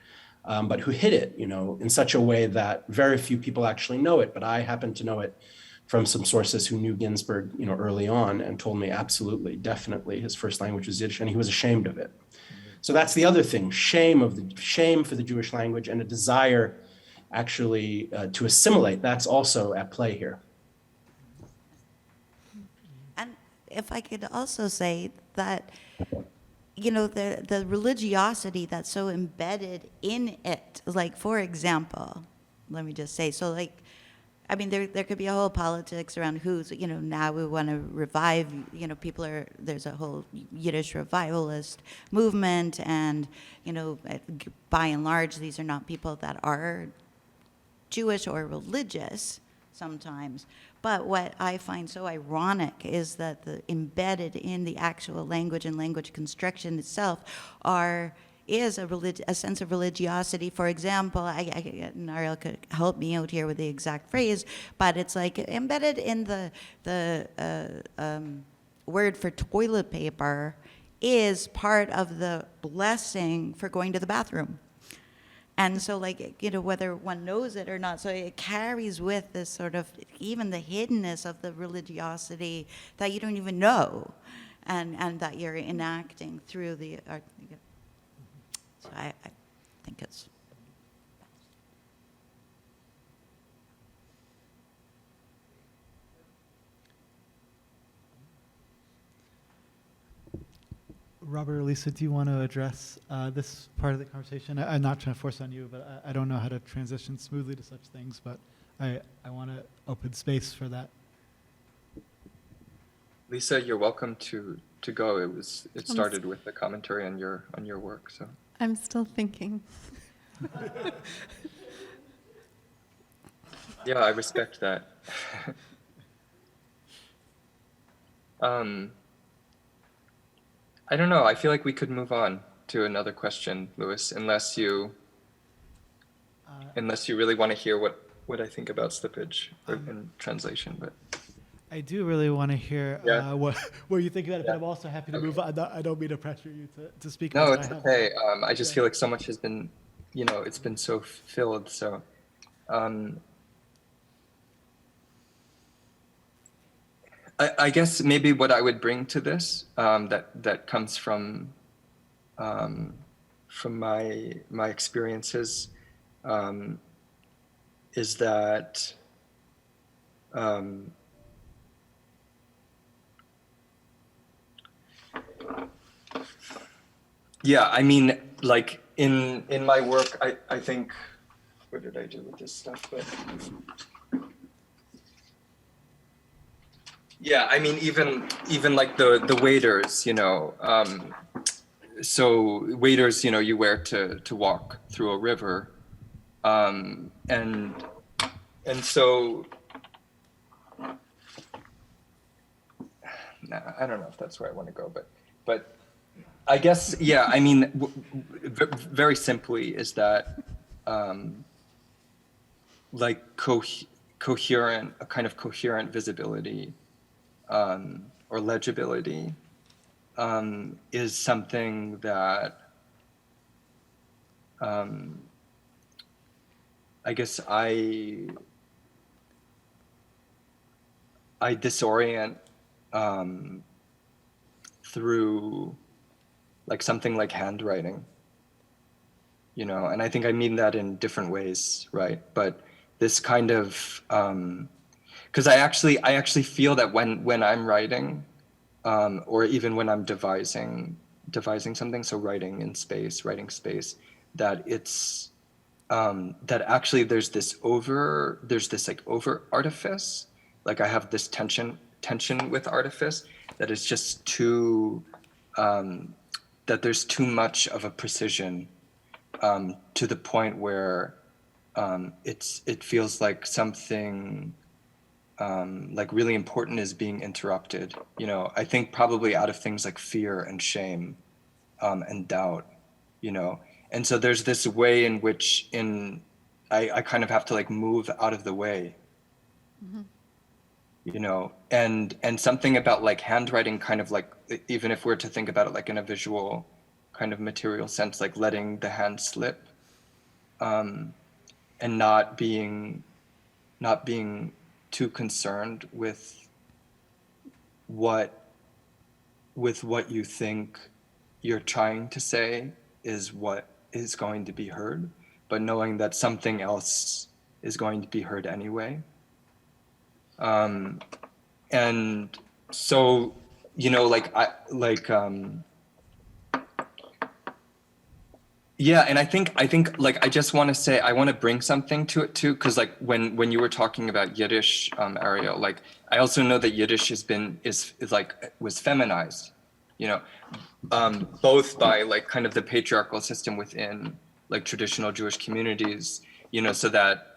but who hid it, you know, in such a way that very few people actually know it. But I happen to know it from some sources who knew Ginsberg, you know, early on, and told me absolutely, definitely, his first language was Yiddish, and he was ashamed of it. So that's the other thing: shame for the Jewish language, and a desire, actually, to assimilate. That's also at play here. And if I could also say that, you know, the religiosity that's so embedded in it, like, for example, let me just say, so like, I mean, there could be a whole politics around who's, you know, now we want to revive, you know, there's a whole Yiddish revivalist movement, and, you know, by and large, these are not people that are Jewish or religious sometimes. But what I find so ironic is that embedded in the actual language and language construction itself is a sense of religiosity. For example, and Ariel could help me out here with the exact phrase, but it's like embedded in the word for toilet paper is part of the blessing for going to the bathroom. And so, like, you know, whether one knows it or not, so it carries with this sort of, even the hiddenness of the religiosity that you don't even know, and that you're enacting through the art. So I think it's. Robert or Lisa, do you want to address this part of the conversation? I'm not trying to force on you, but I don't know how to transition smoothly to such things, but I want to open space for that Lisa, you're welcome to go. It started with a commentary on your work. So I'm still thinking. yeah, I respect that. I don't know. I feel like we could move on to another question, Lewis, unless you really want to hear what I think about slippage in translation. But I do really want to hear Yeah. what you think about it, Yeah. but I'm also happy to move on. I don't mean to pressure you to speak. no, until it's I have- okay. I just Yeah. feel like so much has been, it's been so filled. So I guess maybe what I would bring to this that comes from my experiences is that yeah, I mean, like in my work, I think, what did I do with this stuff? But yeah, I mean, even like the waders, so waders, you wear to walk through a river, and so nah, I don't know if that's where I want to go, but I guess, yeah, I mean, very simply is that like coherent, a kind of coherent visibility or legibility is something that I guess I disorient through like something like handwriting, and I think I mean that in different ways, right? But this kind of because I actually feel that when I'm writing, or even when I'm devising something, so writing space, that it's that actually there's this like over artifice, like I have this tension with artifice that is just too that there's too much of a precision to the point where it feels like something like really important is being interrupted. I think probably out of things like fear and shame and doubt, and so there's this way in which I kind of have to like move out of the way, and something about like handwriting kind of like, even if we're to think about it like in a visual kind of material sense, like letting the hand slip and not being too concerned with what you think you're trying to say is what is going to be heard, but knowing that something else is going to be heard anyway. And so, yeah, and I think like I just want to say I want to bring something to it too, because like when you were talking about Yiddish, Ariel, like I also know that Yiddish was feminized, both by like kind of the patriarchal system within like traditional Jewish communities, so that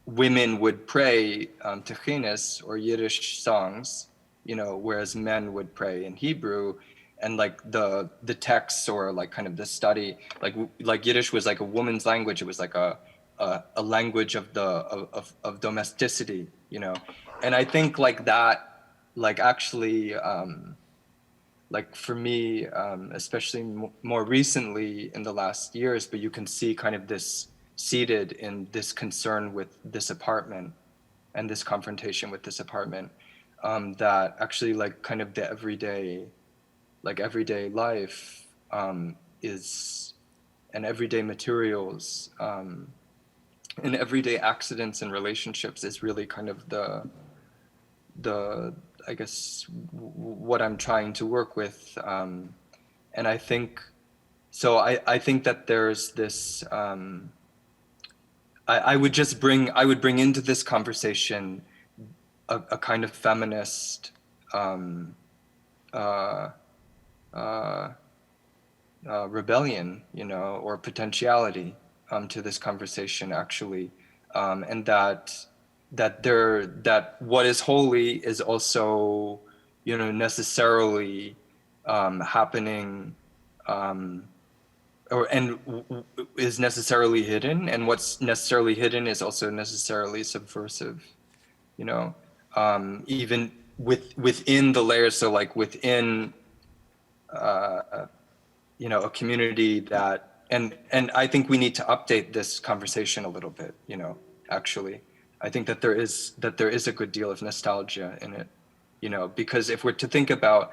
women would pray Techinis or Yiddish songs, whereas men would pray in Hebrew, and like the texts or like kind of the study, like Yiddish was like a woman's language. It was like a language of domesticity, and I think like that, like actually, like for me, especially more recently in the last years, but you can see kind of this seated in this concern with this apartment and this confrontation with this apartment, that actually like kind of the everyday life is, and everyday materials and everyday accidents and relationships is really kind of the I guess what I'm trying to work with, and I think so. I think that there's this. I would bring into this conversation a kind of feminist rebellion, or potentiality to this conversation, actually, and that what is holy is also, necessarily happening, is necessarily hidden, and what's necessarily hidden is also necessarily subversive, even within the layers. So like within a community that, and I think we need to update this conversation a little bit, actually. I think that there is a good deal of nostalgia in it, because if we're to think about,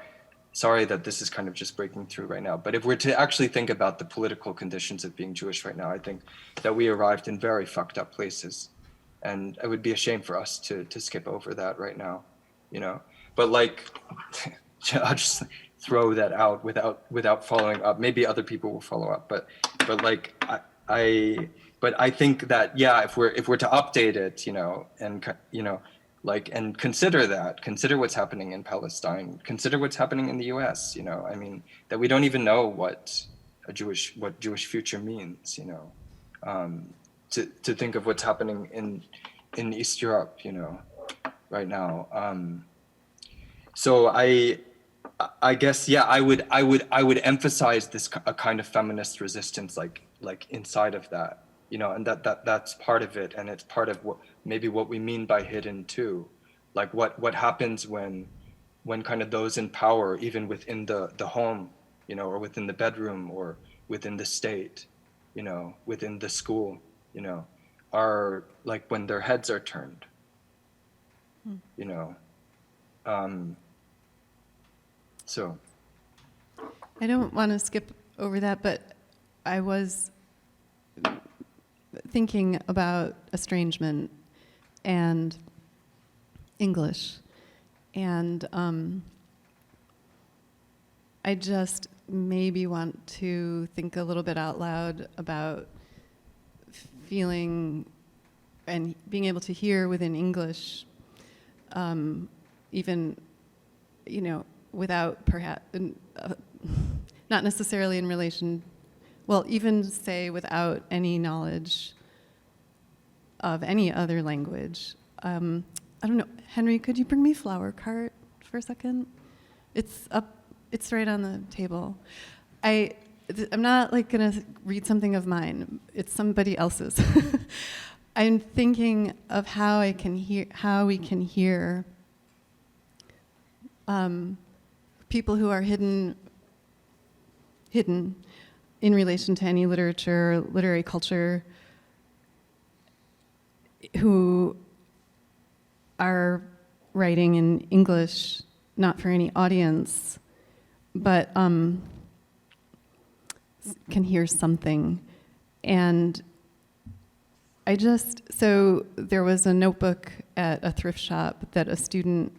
sorry that this is kind of just breaking through right now, but if we're to actually think about the political conditions of being Jewish right now, I think that we arrived in very fucked up places. And it would be a shame for us to skip over that right now, But like, I'll just throw that out without following up. Maybe other people will follow up, but like I think that, yeah, if we're to update it, and consider what's happening in Palestine, consider what's happening in the U.S. I mean, that we don't even know what Jewish future means. To think of what's happening in East Europe, right now. So I guess, yeah, I would emphasize a kind of feminist resistance, like inside of that, and that's part of it, and it's part of what we mean by hidden too, like what happens when kind of those in power, even within the home, or within the bedroom, or within the state, within the school, are like when their heads are turned, So I don't want to skip over that, but I was thinking about estrangement and English, and I just maybe want to think a little bit out loud about feeling and being able to hear within English, even, without perhaps, not necessarily in relation, well, even say without any knowledge of any other language. I don't know, Henry, could you bring me flower cart for a second? It's up, it's right on the table. I'm not like gonna read something of mine, it's somebody else's. I'm thinking of how we can hear people who are hidden in relation to any literature, literary culture, who are writing in English, not for any audience, but can hear something. And so there was a notebook at a thrift shop that a student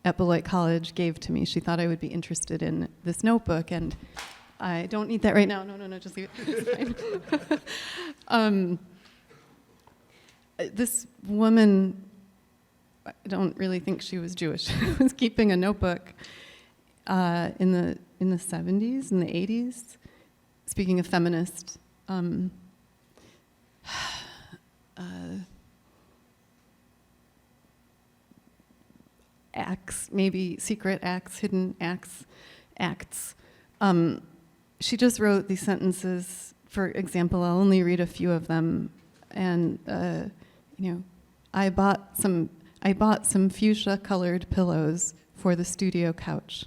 at Beloit College gave to me. She thought I would be interested in this notebook, and I don't need that right now. No, just leave it. It's fine. This woman, I don't really think she was Jewish, was keeping a notebook in the 70s, in the 80s. Speaking of feminist, acts, maybe secret acts, hidden acts. She just wrote these sentences. For example, I'll only read a few of them. And I bought some fuchsia-colored pillows for the studio couch.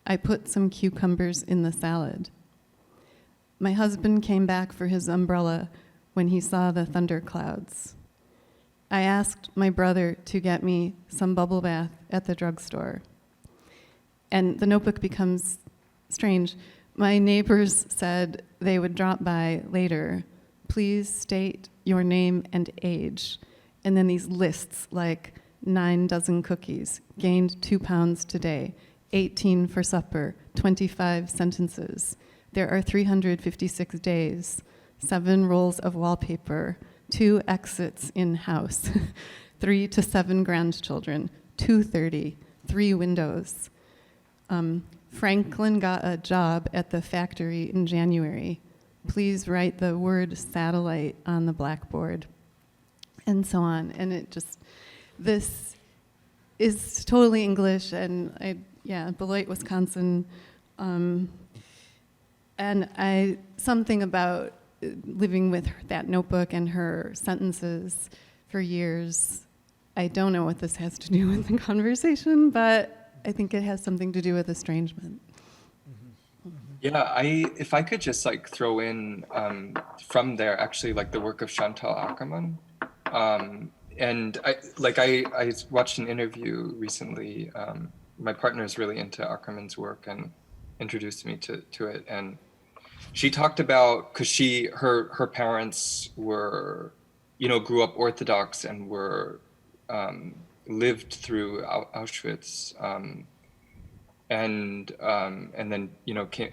I put some cucumbers in the salad. My husband came back for his umbrella when he saw the thunderclouds. I asked my brother to get me some bubble bath at the drugstore. And the notebook becomes strange. My neighbors said they would drop by later. Please state your name and age. And then these lists like 9 dozen cookies, gained 2 pounds today, 18 for supper, 25 sentences. There are 356 days, 7 rolls of wallpaper, 2 exits in-house, 3 to 7 grandchildren, 2:30, 3 windows. Franklin got a job at the factory in January. Please write the word satellite on the blackboard, and so on. And it just, this is totally English, and Beloit, Wisconsin. And something about living with that notebook and her sentences for years. I don't know what this has to do with the conversation, but I think it has something to do with estrangement. Yeah, if I could just like throw in from there actually like the work of Chantal Ackerman, and I watched an interview recently. My partner is really into Ackerman's work and introduced me to it, and she talked about, because her parents were, grew up Orthodox and were lived through Auschwitz. And then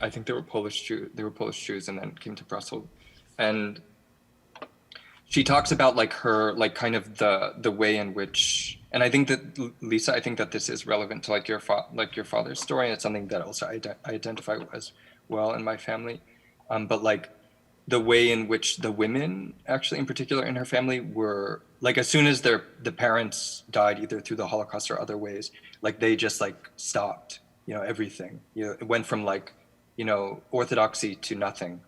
I think they were Polish Jews and then came to Brussels, and she talks about like her kind of the way in which, and I think that Lisa, I think that this is relevant to like your father's story, and it's something that also I identify as well in my family, but like the way in which the women actually in particular in her family were like, as soon as the parents died either through the Holocaust or other ways, like they just like stopped everything. It went from like orthodoxy to nothing.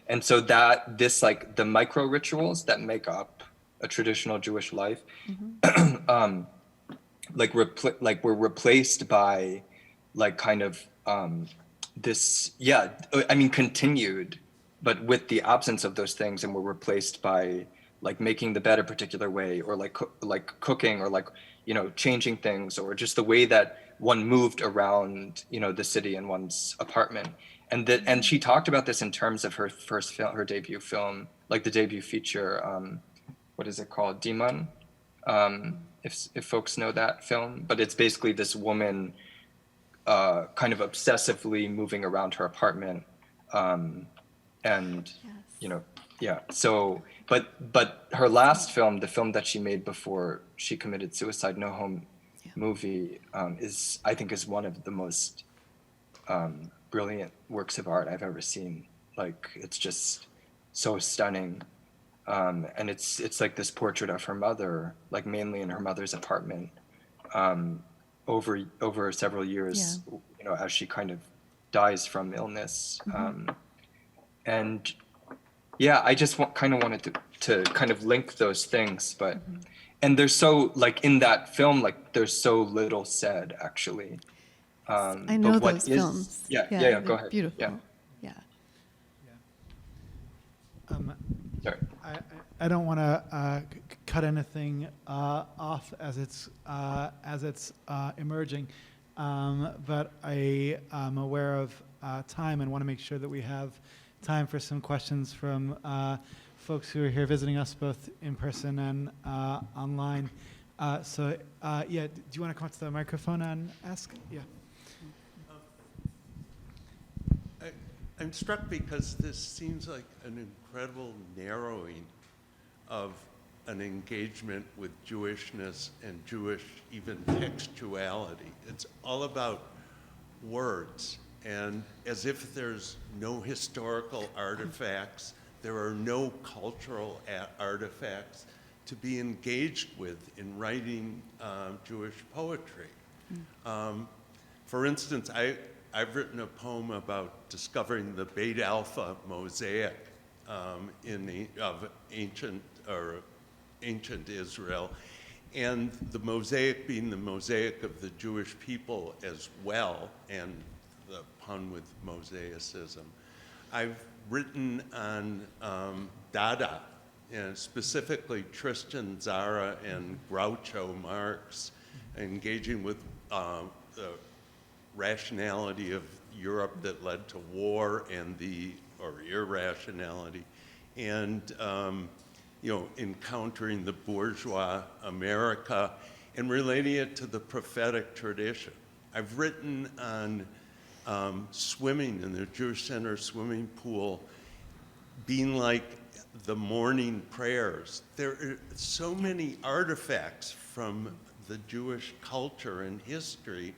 And so that this like the micro rituals that make up a traditional Jewish life were replaced by like kind of this continued, but with the absence of those things, and were replaced by like making the bed a particular way, or like cooking, or like changing things, or just the way that one moved around the city in one's apartment. And she talked about this in terms of her first film, her debut film, like the debut feature, what is it called, Demon, if folks know that film. But it's basically this woman kind of obsessively moving around her apartment, and so but her last film, the film that she made before she committed suicide, No Home Movie, I think is one of the most brilliant works of art I've ever seen. Like, it's just so stunning, and it's like this portrait of her mother, like mainly in her mother's apartment, over several years, as she kind of dies from illness. And I just kind of wanted to kind of link those things, but and there's so like in that film, like there's so little said actually. I know but those films. Go they're ahead. Beautiful. Sorry. I don't want to cut anything off as it's emerging, but I am aware of time and want to make sure that we have time for some questions from folks who are here visiting us both in person and online. Do you want to come up to the microphone and ask? Yeah. I'm struck because this seems like an incredible narrowing of an engagement with Jewishness and Jewish even textuality. It's all about words, and as if there's no historical artifacts, there are no cultural artifacts to be engaged with in writing Jewish poetry. For instance, I've written a poem about discovering the Beit Alpha mosaic of ancient Israel, and the mosaic being the mosaic of the Jewish people as well, and the pun with mosaicism. I've written on Dada, and specifically Tristan Tzara and Groucho Marx, engaging with the rationality of Europe that led to war and or irrationality, and encountering the bourgeois America and relating it to the prophetic tradition. I've written on swimming in the Jewish Center swimming pool being like the morning prayers. There are so many artifacts from the Jewish culture and history,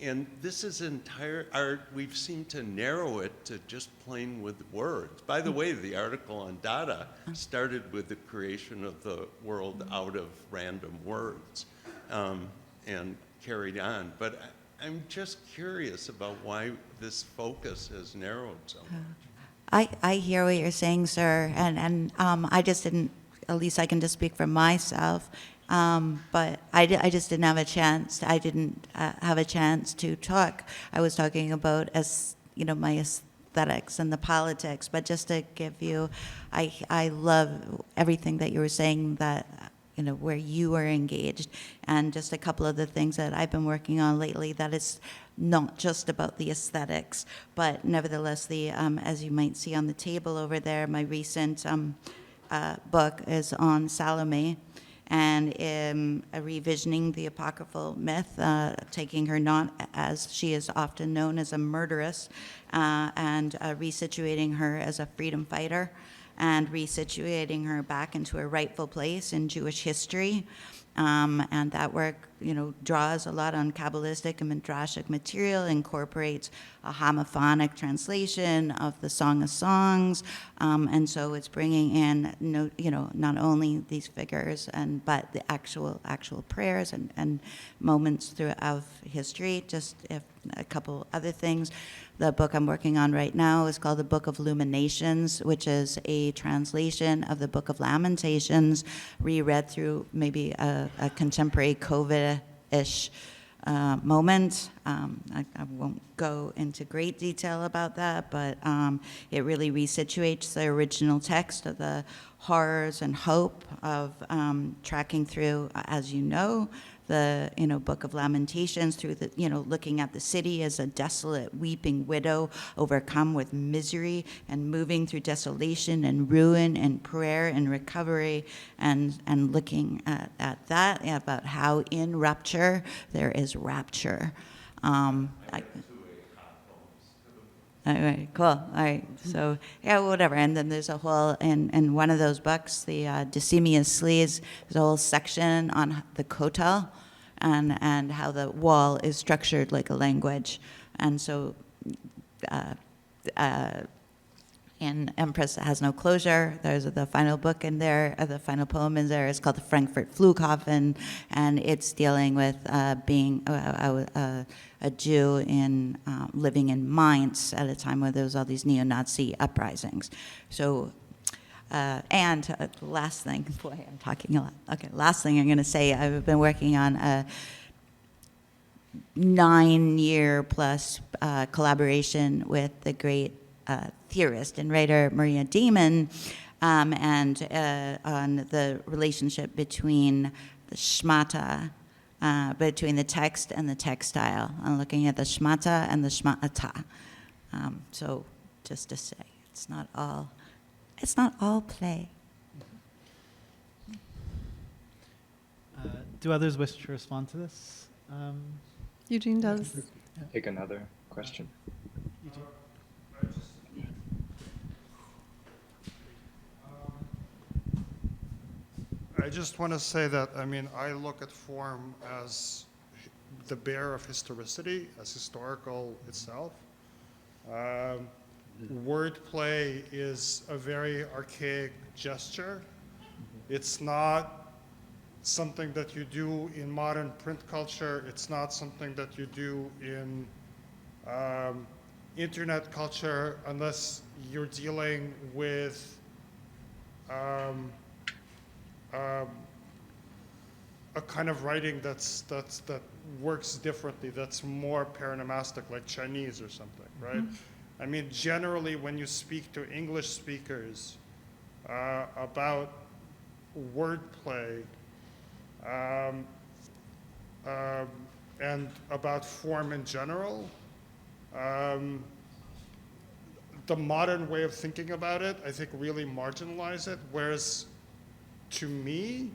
And this is entire art. We've seemed to narrow it to just playing with words. By the way, the article on Dada started with the creation of the world out of random words and carried on. But I'm just curious about why this focus has narrowed so much. I hear what you're saying, sir, and I just didn't, at least I can just speak for myself, but I just didn't have a chance. I didn't have a chance to talk. I was talking about, my aesthetics and the politics, but just to give you, I love everything that you were saying, that where you are engaged, and just a couple of the things that I've been working on lately, that is not just about the aesthetics, but nevertheless, as you might see on the table over there, my recent book is on Salome, and revisioning the apocryphal myth, taking her not as she is often known as a murderess, and resituating her as a freedom fighter, and resituating her back into her rightful place in Jewish history. And that work, draws a lot on Kabbalistic and Midrashic material, incorporates a homophonic translation of the Song of Songs, and so it's bringing in, not only these figures but the actual prayers and moments throughout history. Just a couple other things. The book I'm working on right now is called the Book of Illuminations, which is a translation of the Book of Lamentations, reread through maybe a contemporary COVID-ish moment. I won't go into great detail about that, but it really resituates the original text of the horrors and hope of tracking through, as you know, the Book of Lamentations, through the looking at the city as a desolate, weeping widow, overcome with misery and moving through desolation and ruin and prayer and recovery, and looking at that, about how in rupture there is rapture. All right, cool. All right, so yeah, whatever. And then there's a whole, in one of those books, the Decimius Slees, there's a whole section on the kotel and how the wall is structured like a language. And so in Empress Has No Closure, there's the final book in there, the final poem in there is called the Frankfurt Flughafen, and it's dealing with being a Jew in living in Mainz at a time where there was all these neo-Nazi uprisings. So, last thing, boy, I'm talking a lot. Okay, last thing I'm going to say, I've been working on a 9-year plus collaboration with the great theorist and writer Maria Damon, and on the relationship between the schmata, between the text and the textile. I'm looking at the schmata and the schmata. So just to say, it's not all play. Do others wish to respond to this? Eugene does. Take another question. Eugene? I just want to say that, I look at form as the bearer of historicity, as historical itself. Wordplay is a very archaic gesture. It's not something that you do in modern print culture. It's not something that you do in internet culture unless you're dealing with a kind of writing that works differently, that's more paronomastic, like Chinese or something, right? Mm-hmm. Generally, when you speak to English speakers about wordplay and about form in general, the modern way of thinking about it, I think, really marginalize it, whereas to me,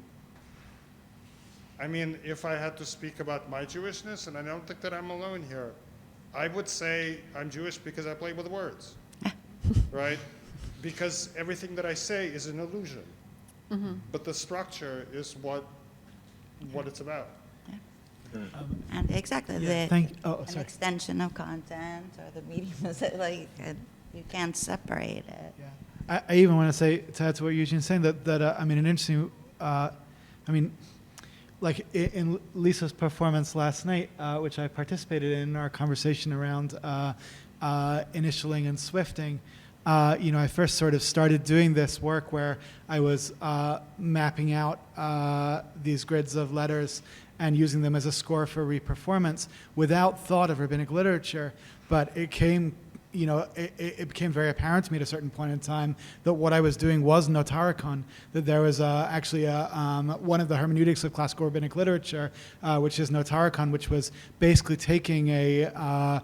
if I had to speak about my Jewishness, and I don't think that I'm alone here, I would say I'm Jewish because I play with words, right? Because everything that I say is an illusion, but the structure is what it's about. And exactly, Yeah, the oh, an sorry. extension of content or the medium is like you can't separate it. Yeah. I even want to say, to add to what Eugene's saying, that I mean, an interesting, I mean, like in Lisa's performance last night, which I participated in our conversation around initialing and swifting, you know, I first sort of started doing this work where I was mapping out these grids of letters and using them as a score for reperformance without thought of rabbinic literature. But it came, you know, it became very apparent to me at a certain point in time that what I was doing was notaricon, that there was actually one of the hermeneutics of classical rabbinic literature, which is notaricon, which was basically taking a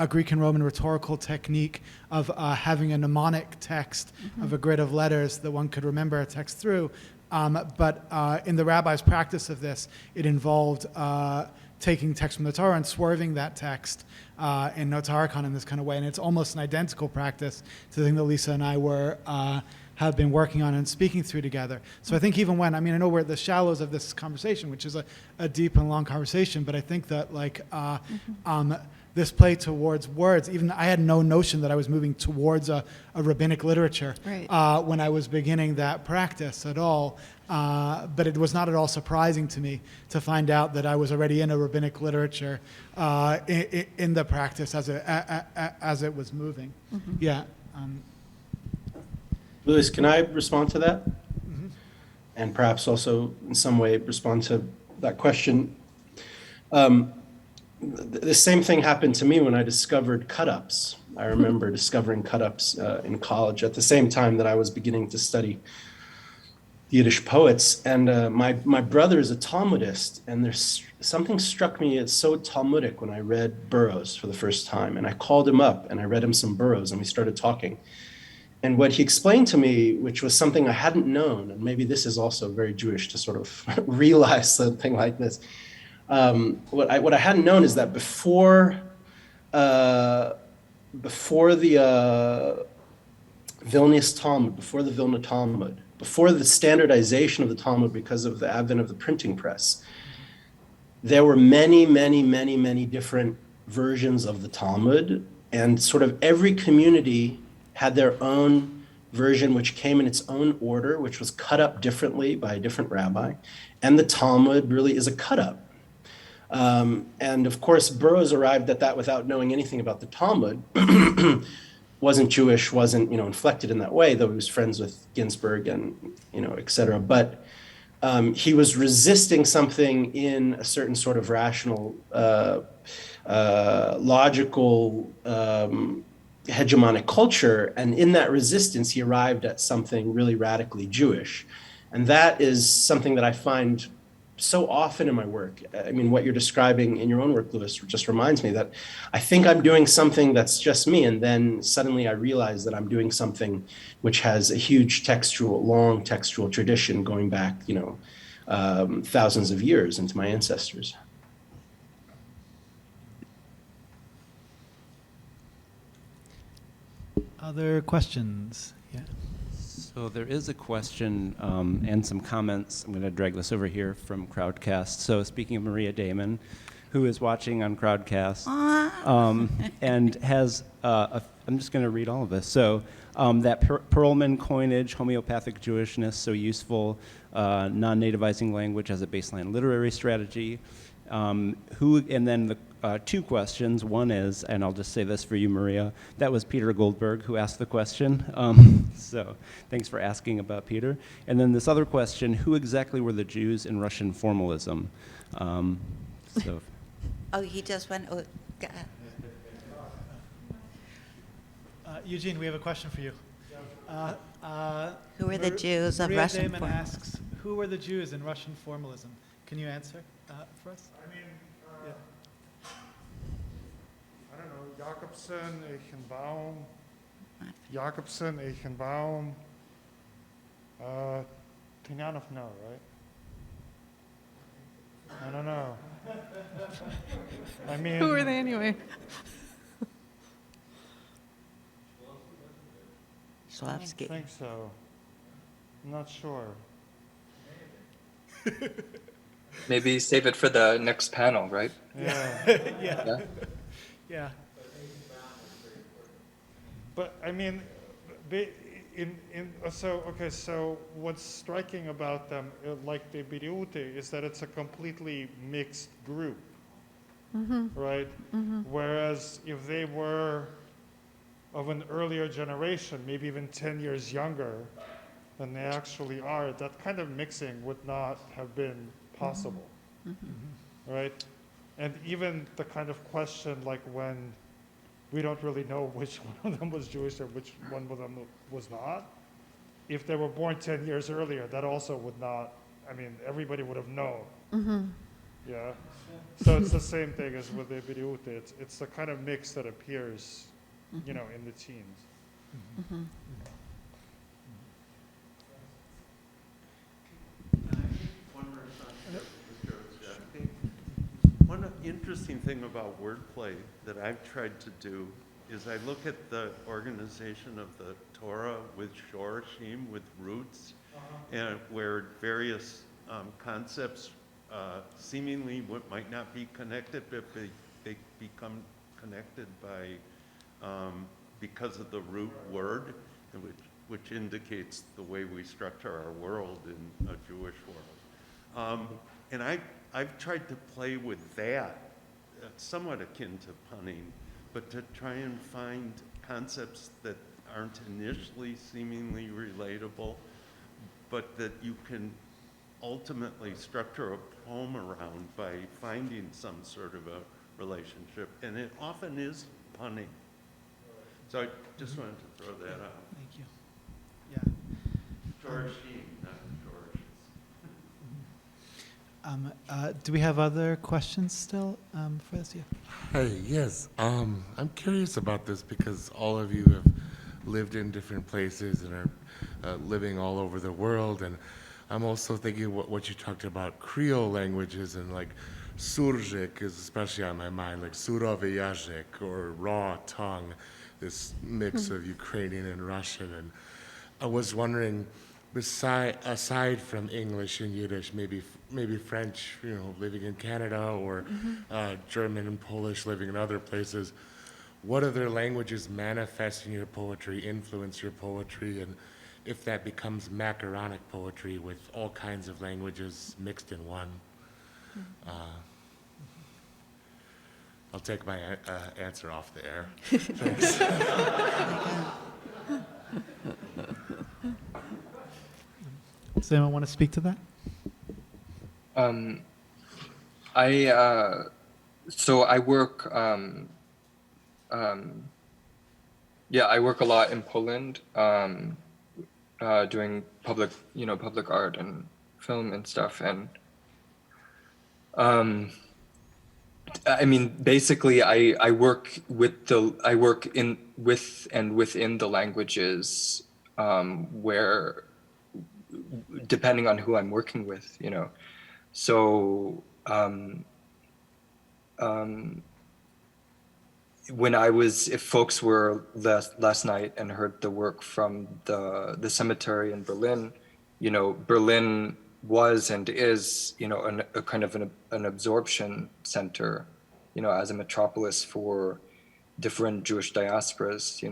Greek and Roman rhetorical technique of having a mnemonic text of a grid of letters that one could remember a text through. But in the rabbi's practice of this, it involved taking text from the Torah and swerving that text in notaricon in this kind of way. And it's almost an identical practice to the thing that Lisa and I have been working on and speaking through together. So I think even when, I mean, I know we're at the shallows of this conversation, which is a deep and long conversation, but I think that like this play towards words, even I had no notion that I was moving towards a rabbinic literature when I was beginning that practice at all. But it was not at all surprising to me to find out that I was already in a rabbinic literature in the practice as it was moving. Yeah. Lewis, can I respond to that? And perhaps also in some way respond to that question. The same thing happened to me when I discovered cut-ups. I remember discovering cut-ups in college at the same time that I was beginning to study Yiddish poets. And my brother is a Talmudist, and there's something struck me as so Talmudic when I read Burroughs for the first time. And I called him up and I read him some Burroughs and we started talking. And what he explained to me, which was something I hadn't known, and maybe this is also very Jewish to sort of realize something like this. What I hadn't known is that before the Vilnius Talmud, before the Vilna Talmud, before the standardization of the Talmud because of the advent of the printing press, there were many, many, many, many different versions of the Talmud, and sort of every community had their own version, which came in its own order, which was cut up differently by a different rabbi. And the Talmud really is a cut up. And of course, Burroughs arrived at that without knowing anything about the Talmud. Wasn't Jewish, wasn't, you know, inflected in that way, though he was friends with Ginsburg and, you know, et cetera. But he was resisting something in a certain sort of rational, logical, hegemonic culture. And in that resistance, he arrived at something really radically Jewish. And that is something that I find so often in my work. I mean, what you're describing in your own work, Lewis, just reminds me that I think I'm doing something that's just me. And then suddenly I realize that I'm doing something which has a huge long textual tradition going back, you know, thousands of years into my ancestors. Other questions? Yeah. So there is a question and some comments. I'm going to drag this over here from Crowdcast. So speaking of Maria Damon, who is watching on Crowdcast, and has, I'm just going to read all of this. So that Perlman coinage, homeopathic Jewishness, so useful, non-nativizing language as a baseline literary strategy. And then the two questions. One is, and I'll just say this for you, Maria, that was Peter Goldberg who asked the question. So thanks for asking about Peter. And then this other question, who exactly were the Jews in Russian formalism? So. Oh, he just went, oh, God. Eugene, we have a question for you. Who were the Jews of Maria Russian Damon formalism? asks, who were the Jews in Russian formalism? Can you answer for us? I mean, I don't know, Jakobson, Eichenbaum, Tinyanov, no, right? I don't know. I mean, Who are they anyway? I Slavsky. think so. I'm not sure. Maybe save it for the next panel, right? Yeah. Yeah. Yeah. But I mean, so what's striking about them, like the Biriute, is that it's a completely mixed group, right? Whereas if they were of an earlier generation, maybe even 10 years younger than they actually are, that kind of mixing would not have been possible, right? And even the kind of question like when we don't really know which one of them was Jewish or which one of them was not. If they were born 10 years earlier, that also would not, I mean, everybody would have known. Yeah. So it's the same thing as with the Biriute. It's the kind of mix that appears, in the teens. One interesting thing about wordplay that I've tried to do is I look at the organization of the Torah with shorashim, with roots, and where various concepts seemingly might not be connected, but they become connected by because of the root word, which indicates the way we structure our world in a Jewish world. And I've tried to play with that, somewhat akin to punning, but to try and find concepts that aren't initially seemingly relatable, but that you can ultimately structure a poem around by finding some sort of a relationship. And it often is punning. So I just wanted to throw that out. Thank you. Yeah. George Sheen, not George. Do we have other questions still for this? Yeah. Hey, yes. I'm curious about this because all of you have lived in different places and are living all over the world. And I'm also thinking what you talked about, Creole languages, and like Surjik is especially on my mind, like Suroviyazik or raw tongue, this mix of Ukrainian and Russian. And I was wondering, aside from English and Yiddish, maybe French, living in Canada, or German and Polish living in other places, what other languages manifest in your poetry, influence your poetry, and if that becomes macaronic poetry with all kinds of languages mixed in one? I'll take my answer off the air. Thanks. Does anyone want to speak to that? I work. I work a lot in Poland, doing public art and film and stuff. And I mean, basically, I work with and within the languages where, depending on who I'm working with, So if folks were last night and heard the work from the cemetery in Berlin, Berlin was and is, a kind of an absorption center, as a metropolis for different Jewish diasporas,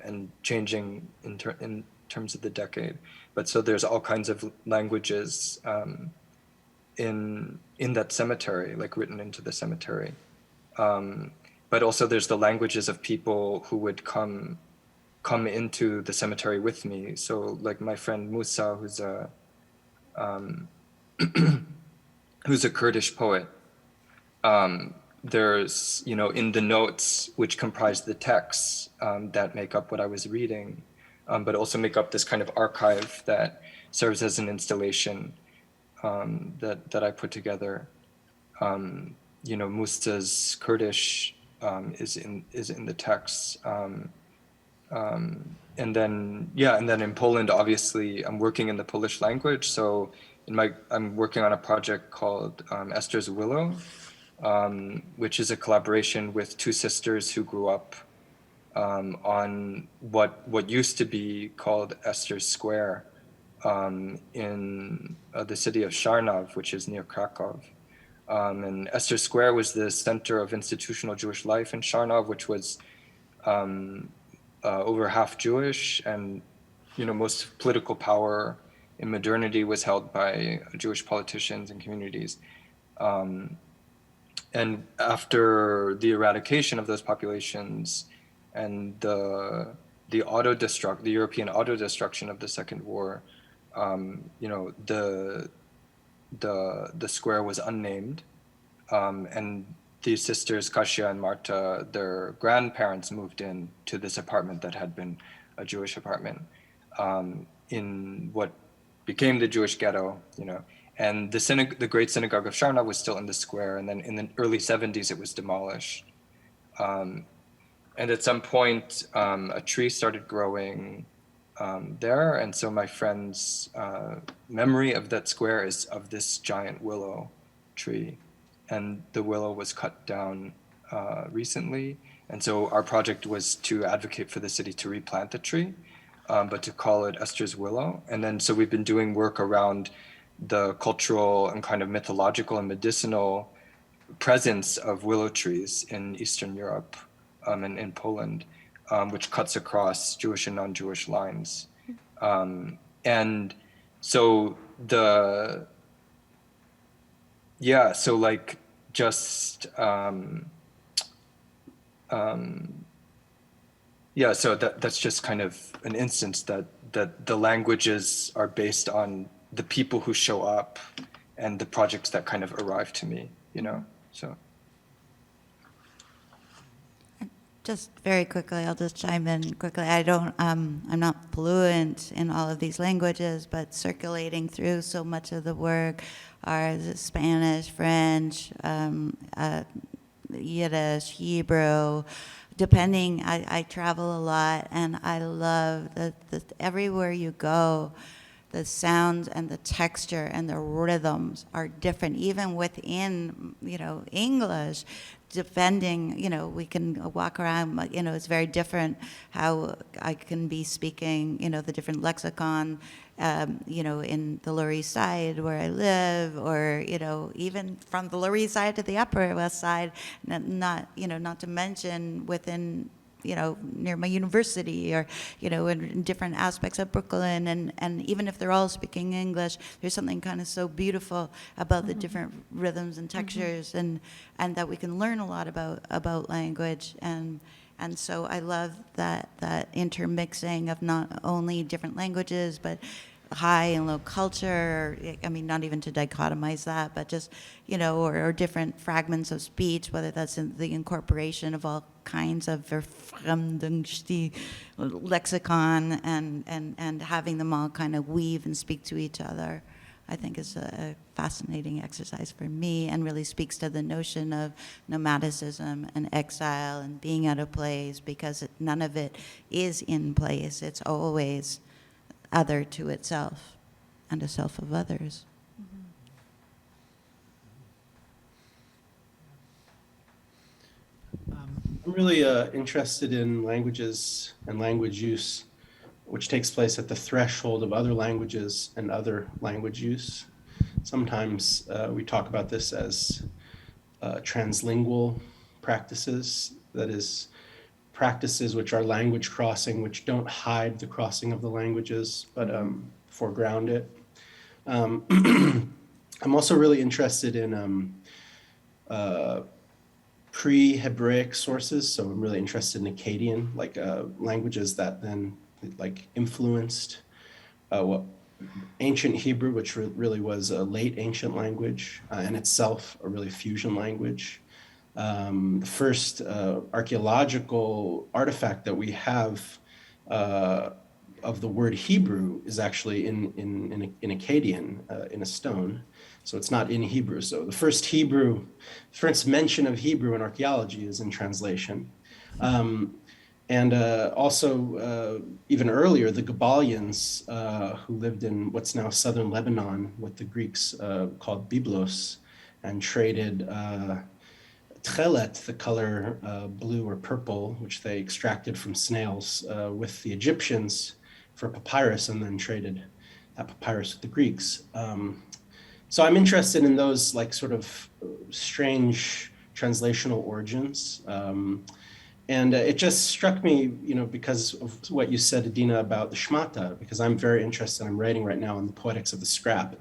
and changing in terms of the decade. But so there's all kinds of languages in that cemetery, like written into the cemetery. But also there's the languages of people who would come into the cemetery with me. So like my friend Musa, who's a Kurdish poet. There's, in the notes, which comprise the texts that make up what I was reading, but also make up this kind of archive that serves as an installation that I put together. Musta's Kurdish is in the texts. And then in Poland, obviously, I'm working in the Polish language. So I'm working on a project called Esther's Willow, which is a collaboration with two sisters who grew up on what used to be called Esther's Square, in the city of Sharnov, which is near Krakow. And Esther Square was the center of institutional Jewish life in Sharnov, which was over half Jewish, and most political power in modernity was held by Jewish politicians and communities. And after the eradication of those populations and the European auto-destruction of the Second War, the square was unnamed, and these sisters, Kasia and Marta, their grandparents moved in to this apartment that had been a Jewish apartment in what became the Jewish ghetto, and the great synagogue of Sharna was still in the square, and then in the early 70s it was demolished. And at some point, a tree started growing there, and so my friend's memory of that square is of this giant willow tree, and the willow was cut down recently, and so our project was to advocate for the city to replant the tree, but to call it Esther's Willow. And then so we've been doing work around the cultural and kind of mythological and medicinal presence of willow trees in Eastern Europe and in Poland, which cuts across Jewish and non-Jewish lines. And so so that's just kind of an instance that the languages are based on the people who show up and the projects that kind of arrive to me, so. Just very quickly, I'll just chime in quickly. I'm not fluent in all of these languages, but circulating through so much of the work are the Spanish, French, Yiddish, Hebrew. Depending, I travel a lot, and I love that everywhere you go, the sounds and the texture and the rhythms are different, even within, English. Defending, we can walk around, it's very different how I can be speaking, the different lexicon, in the Lower East Side where I live, or, even from the Lower East Side to the Upper West Side, not to mention within, near my university, or, in different aspects of Brooklyn, and even if they're all speaking English, there's something kind of so beautiful about the different rhythms and textures, and that we can learn a lot about language, and so I love that intermixing of not only different languages, but high and low culture. I mean, not even to dichotomize that, but just, or different fragments of speech, whether that's in the incorporation of all kinds of verfremdungsstil lexicon, and having them all kind of weave and speak to each other, I think is a fascinating exercise for me, and really speaks to the notion of nomadicism and exile and being out of place, because none of it is in place. It's always other to itself and a self of others. I'm really interested in languages and language use, which takes place at the threshold of other languages and other language use. Sometimes we talk about this as translingual practices, that is, practices which are language crossing, which don't hide the crossing of the languages, but foreground it. I'm also really interested in pre-Hebraic sources, so I'm really interested in Akkadian, like languages that then influenced what ancient Hebrew, which really was a late ancient language, and itself a really fusion language. The first archaeological artifact that we have of the word Hebrew is actually in Akkadian, in a stone. So it's not in Hebrew. So the first mention of Hebrew in archaeology is in translation. And also, even earlier, the Gabalians, who lived in what's now southern Lebanon, what the Greeks called Byblos, and traded tchelet, the color blue or purple, which they extracted from snails, with the Egyptians for papyrus, and then traded that papyrus with the Greeks. So I'm interested in those like sort of strange translational origins. And it just struck me, because of what you said, Adeena, about the Shmata, because I'm very interested. I'm writing right now on the poetics of the scrap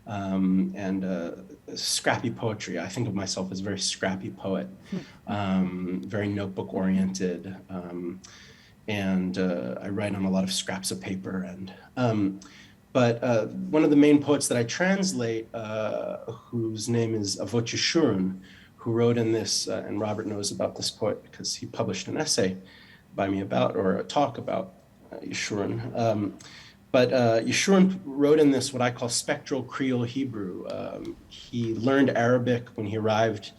and scrappy poetry. I think of myself as a very scrappy poet, very notebook oriented. And I write on a lot of scraps of paper. But one of the main poets that I translate, whose name is Avot Yeshurun, who wrote in this, and Robert knows about this poet because he published an essay by me about, or a talk about Yeshurun. But Yeshurun wrote in this what I call spectral Creole Hebrew. He learned Arabic when he arrived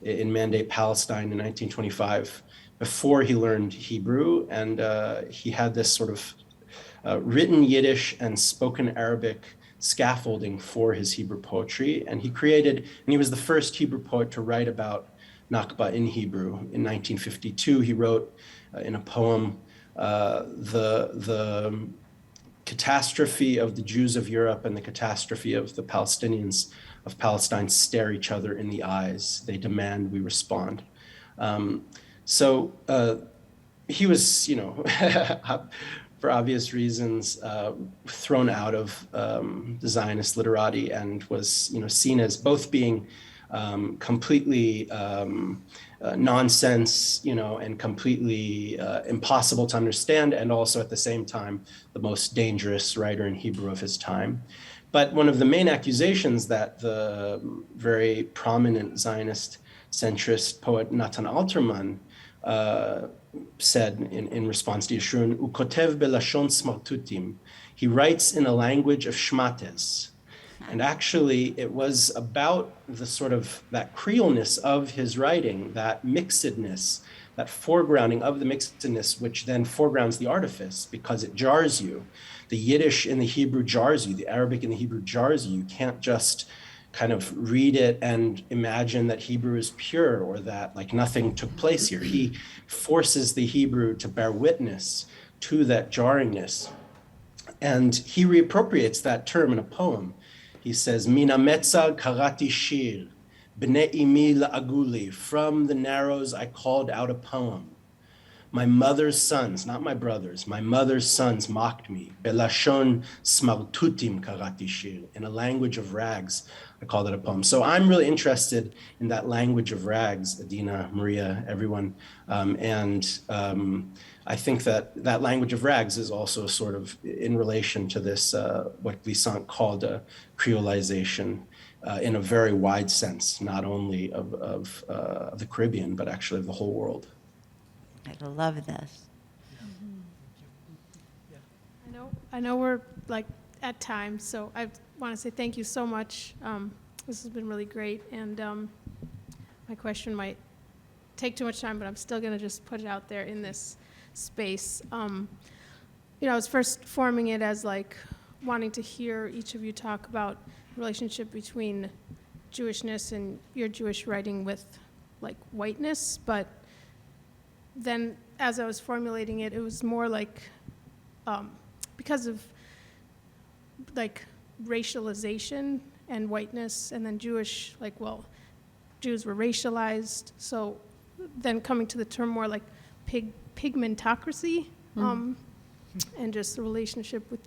in Mandate, Palestine in 1925, before he learned Hebrew, and he had this sort of written Yiddish and spoken Arabic scaffolding for his Hebrew poetry. And he was the first Hebrew poet to write about Nakba in Hebrew. In 1952, he wrote in a poem, the catastrophe of the Jews of Europe and the catastrophe of the Palestinians of Palestine stare each other in the eyes. They demand we respond. So he was, for obvious reasons, thrown out of the Zionist literati and was, seen as both being completely nonsense, and completely impossible to understand, and also at the same time, the most dangerous writer in Hebrew of his time. But one of the main accusations that the very prominent Zionist centrist poet Natan Alterman said in response to Yeshurun, "Ukotev belashon smartutim." He writes in a language of shmates. And actually, it was about the sort of that Creoleness of his writing, that mixedness, that foregrounding of the mixedness, which then foregrounds the artifice because it jars you. The Yiddish in the Hebrew jars you. The Arabic in the Hebrew jars you. You can't just kind of read it and imagine that Hebrew is pure or that like nothing took place here. He forces the Hebrew to bear witness to that jarringness. And he reappropriates that term in a poem. He says, Mina metzag karati shir, b'nei imi la'aguli, from the narrows I called out a poem. My mother's sons, not my brothers, my mother's sons mocked me. Belashon smartutim karati shir, in a language of rags, I called it a poem. So I'm really interested in that language of rags, Adeena, Maria, everyone. I think that language of rags is also sort of in relation to this, what Glissant called a creolization in a very wide sense, not only of the Caribbean, but actually of the whole world. I love this. I know we're like at time, so I want to say thank you so much. This has been really great, and my question might take too much time, but I'm still going to just put it out there in this space. I was first forming it as like wanting to hear each of you talk about the relationship between Jewishness and your Jewish writing with like whiteness, but then as I was formulating it, it was more like because of like racialization and whiteness, and then Jewish, like, well, Jews were racialized, so then coming to the term more like pigmentocracy, and just the relationship with,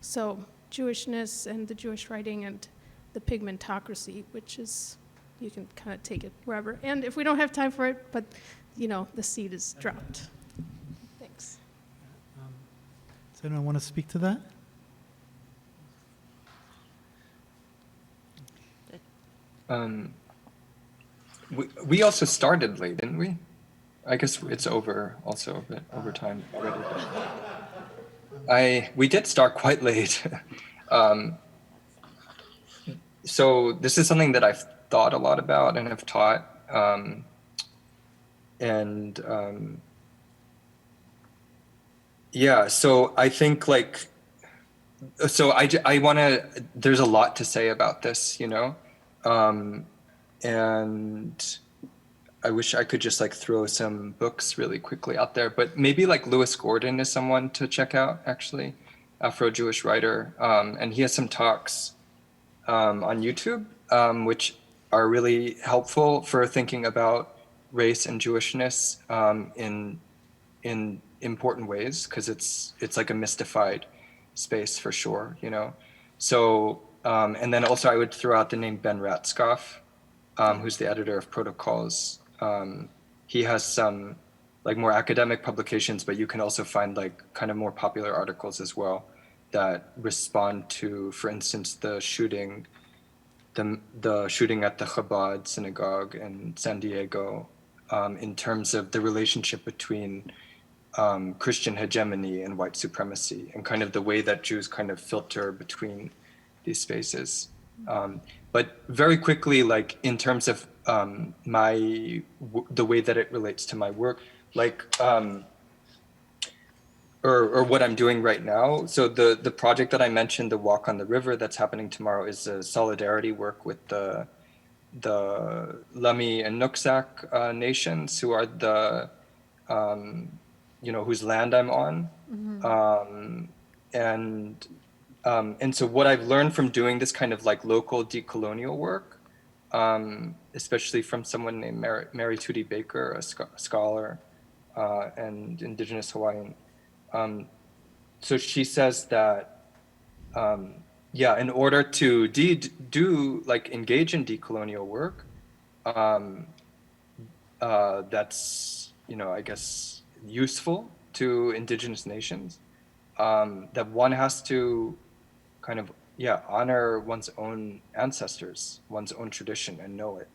so Jewishness and the Jewish writing and the pigmentocracy, which is, you can kind of take it wherever. And if we don't have time for it, but, the seed is dropped. Thanks. Does anyone want to speak to that? We also started late, didn't we? I guess it's over also a bit over time already. But we did start quite late. So this is something that I've thought a lot about and have taught. So I think I want to, there's a lot to say about this, and I wish I could just throw some books really quickly out there, but maybe Lewis Gordon is someone to check out, actually. Afro-Jewish writer, and he has some talks on YouTube, which are really helpful for thinking about race and Jewishness in important ways, because it's like a mystified space for sure, you know. So and then also I would throw out the name Ben Ratskoff, who's the editor of Protocols. He has some like more academic publications, but you can also find like kind of more popular articles as well that respond to, for instance, the shooting at the Chabad synagogue in San Diego, in terms of the relationship between Christian hegemony and white supremacy, and kind of the way that Jews kind of filter between these spaces. But very quickly, like in terms of the way that it relates to my work, like or what I'm doing right now. So the project that I mentioned, the Walk on the River, that's happening tomorrow, is a solidarity work with the Lami and Nooksack nations, who are the whose land I'm on. And so what I've learned from doing this kind of like local decolonial work, especially from someone named Mary Tootie Baker, a scholar and Indigenous Hawaiian. So she says that, in order to engage in decolonial work, that's, I guess, useful to Indigenous nations, that one has to kind of, honor one's own ancestors, one's own tradition, and know it.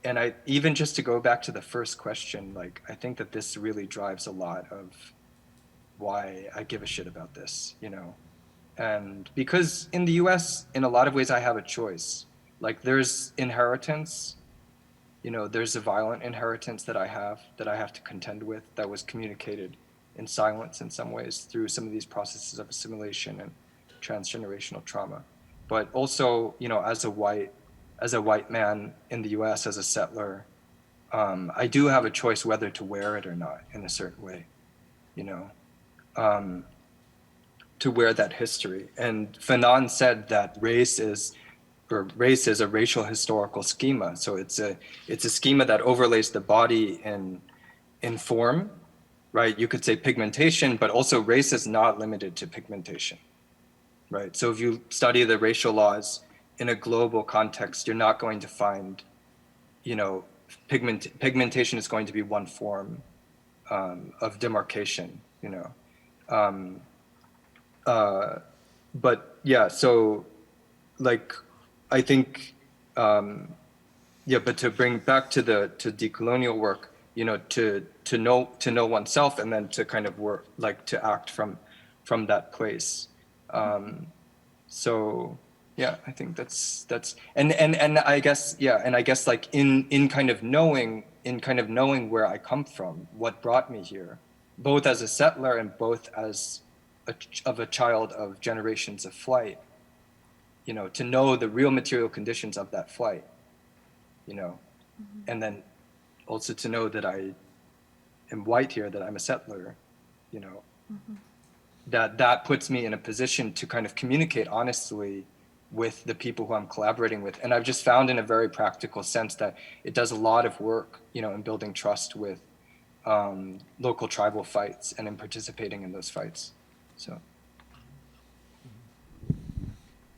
And I, even just to go back to the first question, like, I think that this really drives a lot of why I give a shit about this, And because in the US, in a lot of ways, I have a choice. Like, there's inheritance, there's a violent inheritance that I have to contend with, that was communicated in silence in some ways through some of these processes of assimilation and transgenerational trauma. But also, as a white man in the US, as a settler, I do have a choice whether to wear it or not in a certain way, to wear that history. And Fanon said that race is a racial historical schema. So it's a schema that overlays the body in form, right? You could say pigmentation, but also race is not limited to pigmentation, right? So if you study the racial laws in a global context, you're not going to find, pigmentation is going to be one form of demarcation, but yeah, so like, I think, but to bring back to decolonial work, to know oneself, and then to kind of work, like to act from that place. So yeah, I think that's and I guess, and I guess like in kind of knowing where I come from, what brought me here, both as a settler and both as a child of generations of flight, to know the real material conditions of that flight, and then also to know that I am white here, that I'm a settler, that puts me in a position to kind of communicate honestly with the people who I'm collaborating with. And I've just found in a very practical sense that it does a lot of work, in building trust with local tribal fights and in participating in those fights. So.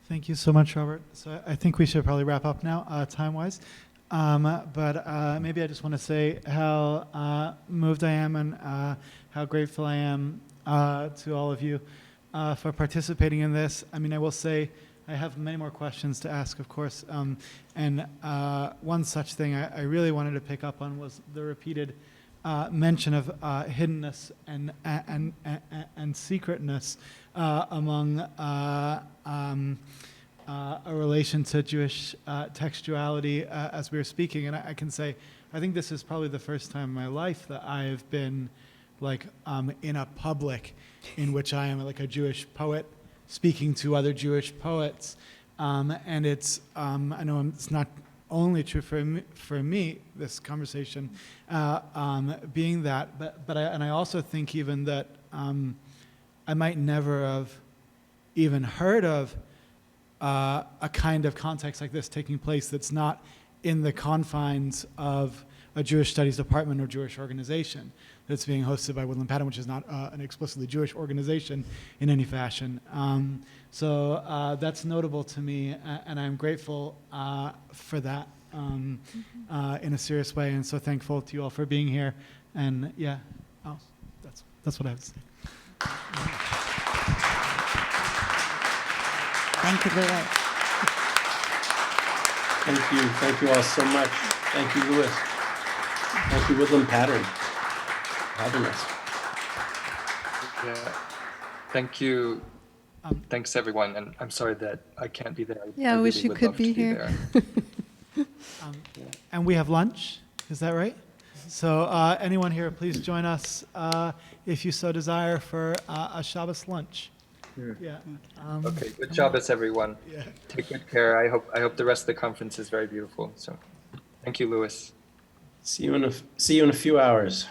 Thank you so much, Robert. So I think we should probably wrap up now, time-wise. But maybe I just want to say how moved I am and how grateful I am to all of you for participating in this. I mean, I will say I have many more questions to ask, of course. And one such thing I really wanted to pick up on was the repeated mention of hiddenness and secretness among a relation to Jewish textuality as we were speaking. And I can say, I think this is probably the first time in my life that I have been like in a public in which I am like a Jewish poet speaking to other Jewish poets. And it's, I know it's not only true for me, this conversation, being that, but I also think even that I might never have even heard of a kind of context like this taking place that's not in the confines of a Jewish studies department or Jewish organization, that's being hosted by Woodland Pattern, which is not an explicitly Jewish organization in any fashion. So that's notable to me, and I'm grateful for that in a serious way, and so thankful to you all for being here. And yeah, that's what I have to say. Thank you, Lewis. Thank you all so much. Thank you, Lewis. Thank you, Woodland Pattern, for having us. Yeah. Thank you. Thanks, everyone. And I'm sorry that I can't be there. Yeah, I wish really you would could love be to here. And we have lunch, is that right? So anyone here, please join us if you so desire for a Shabbos lunch. Yeah. Okay, good Shabbos, everyone. Yeah. Take good care. I hope the rest of the conference is very beautiful. So thank you, Lewis. See you in a few hours.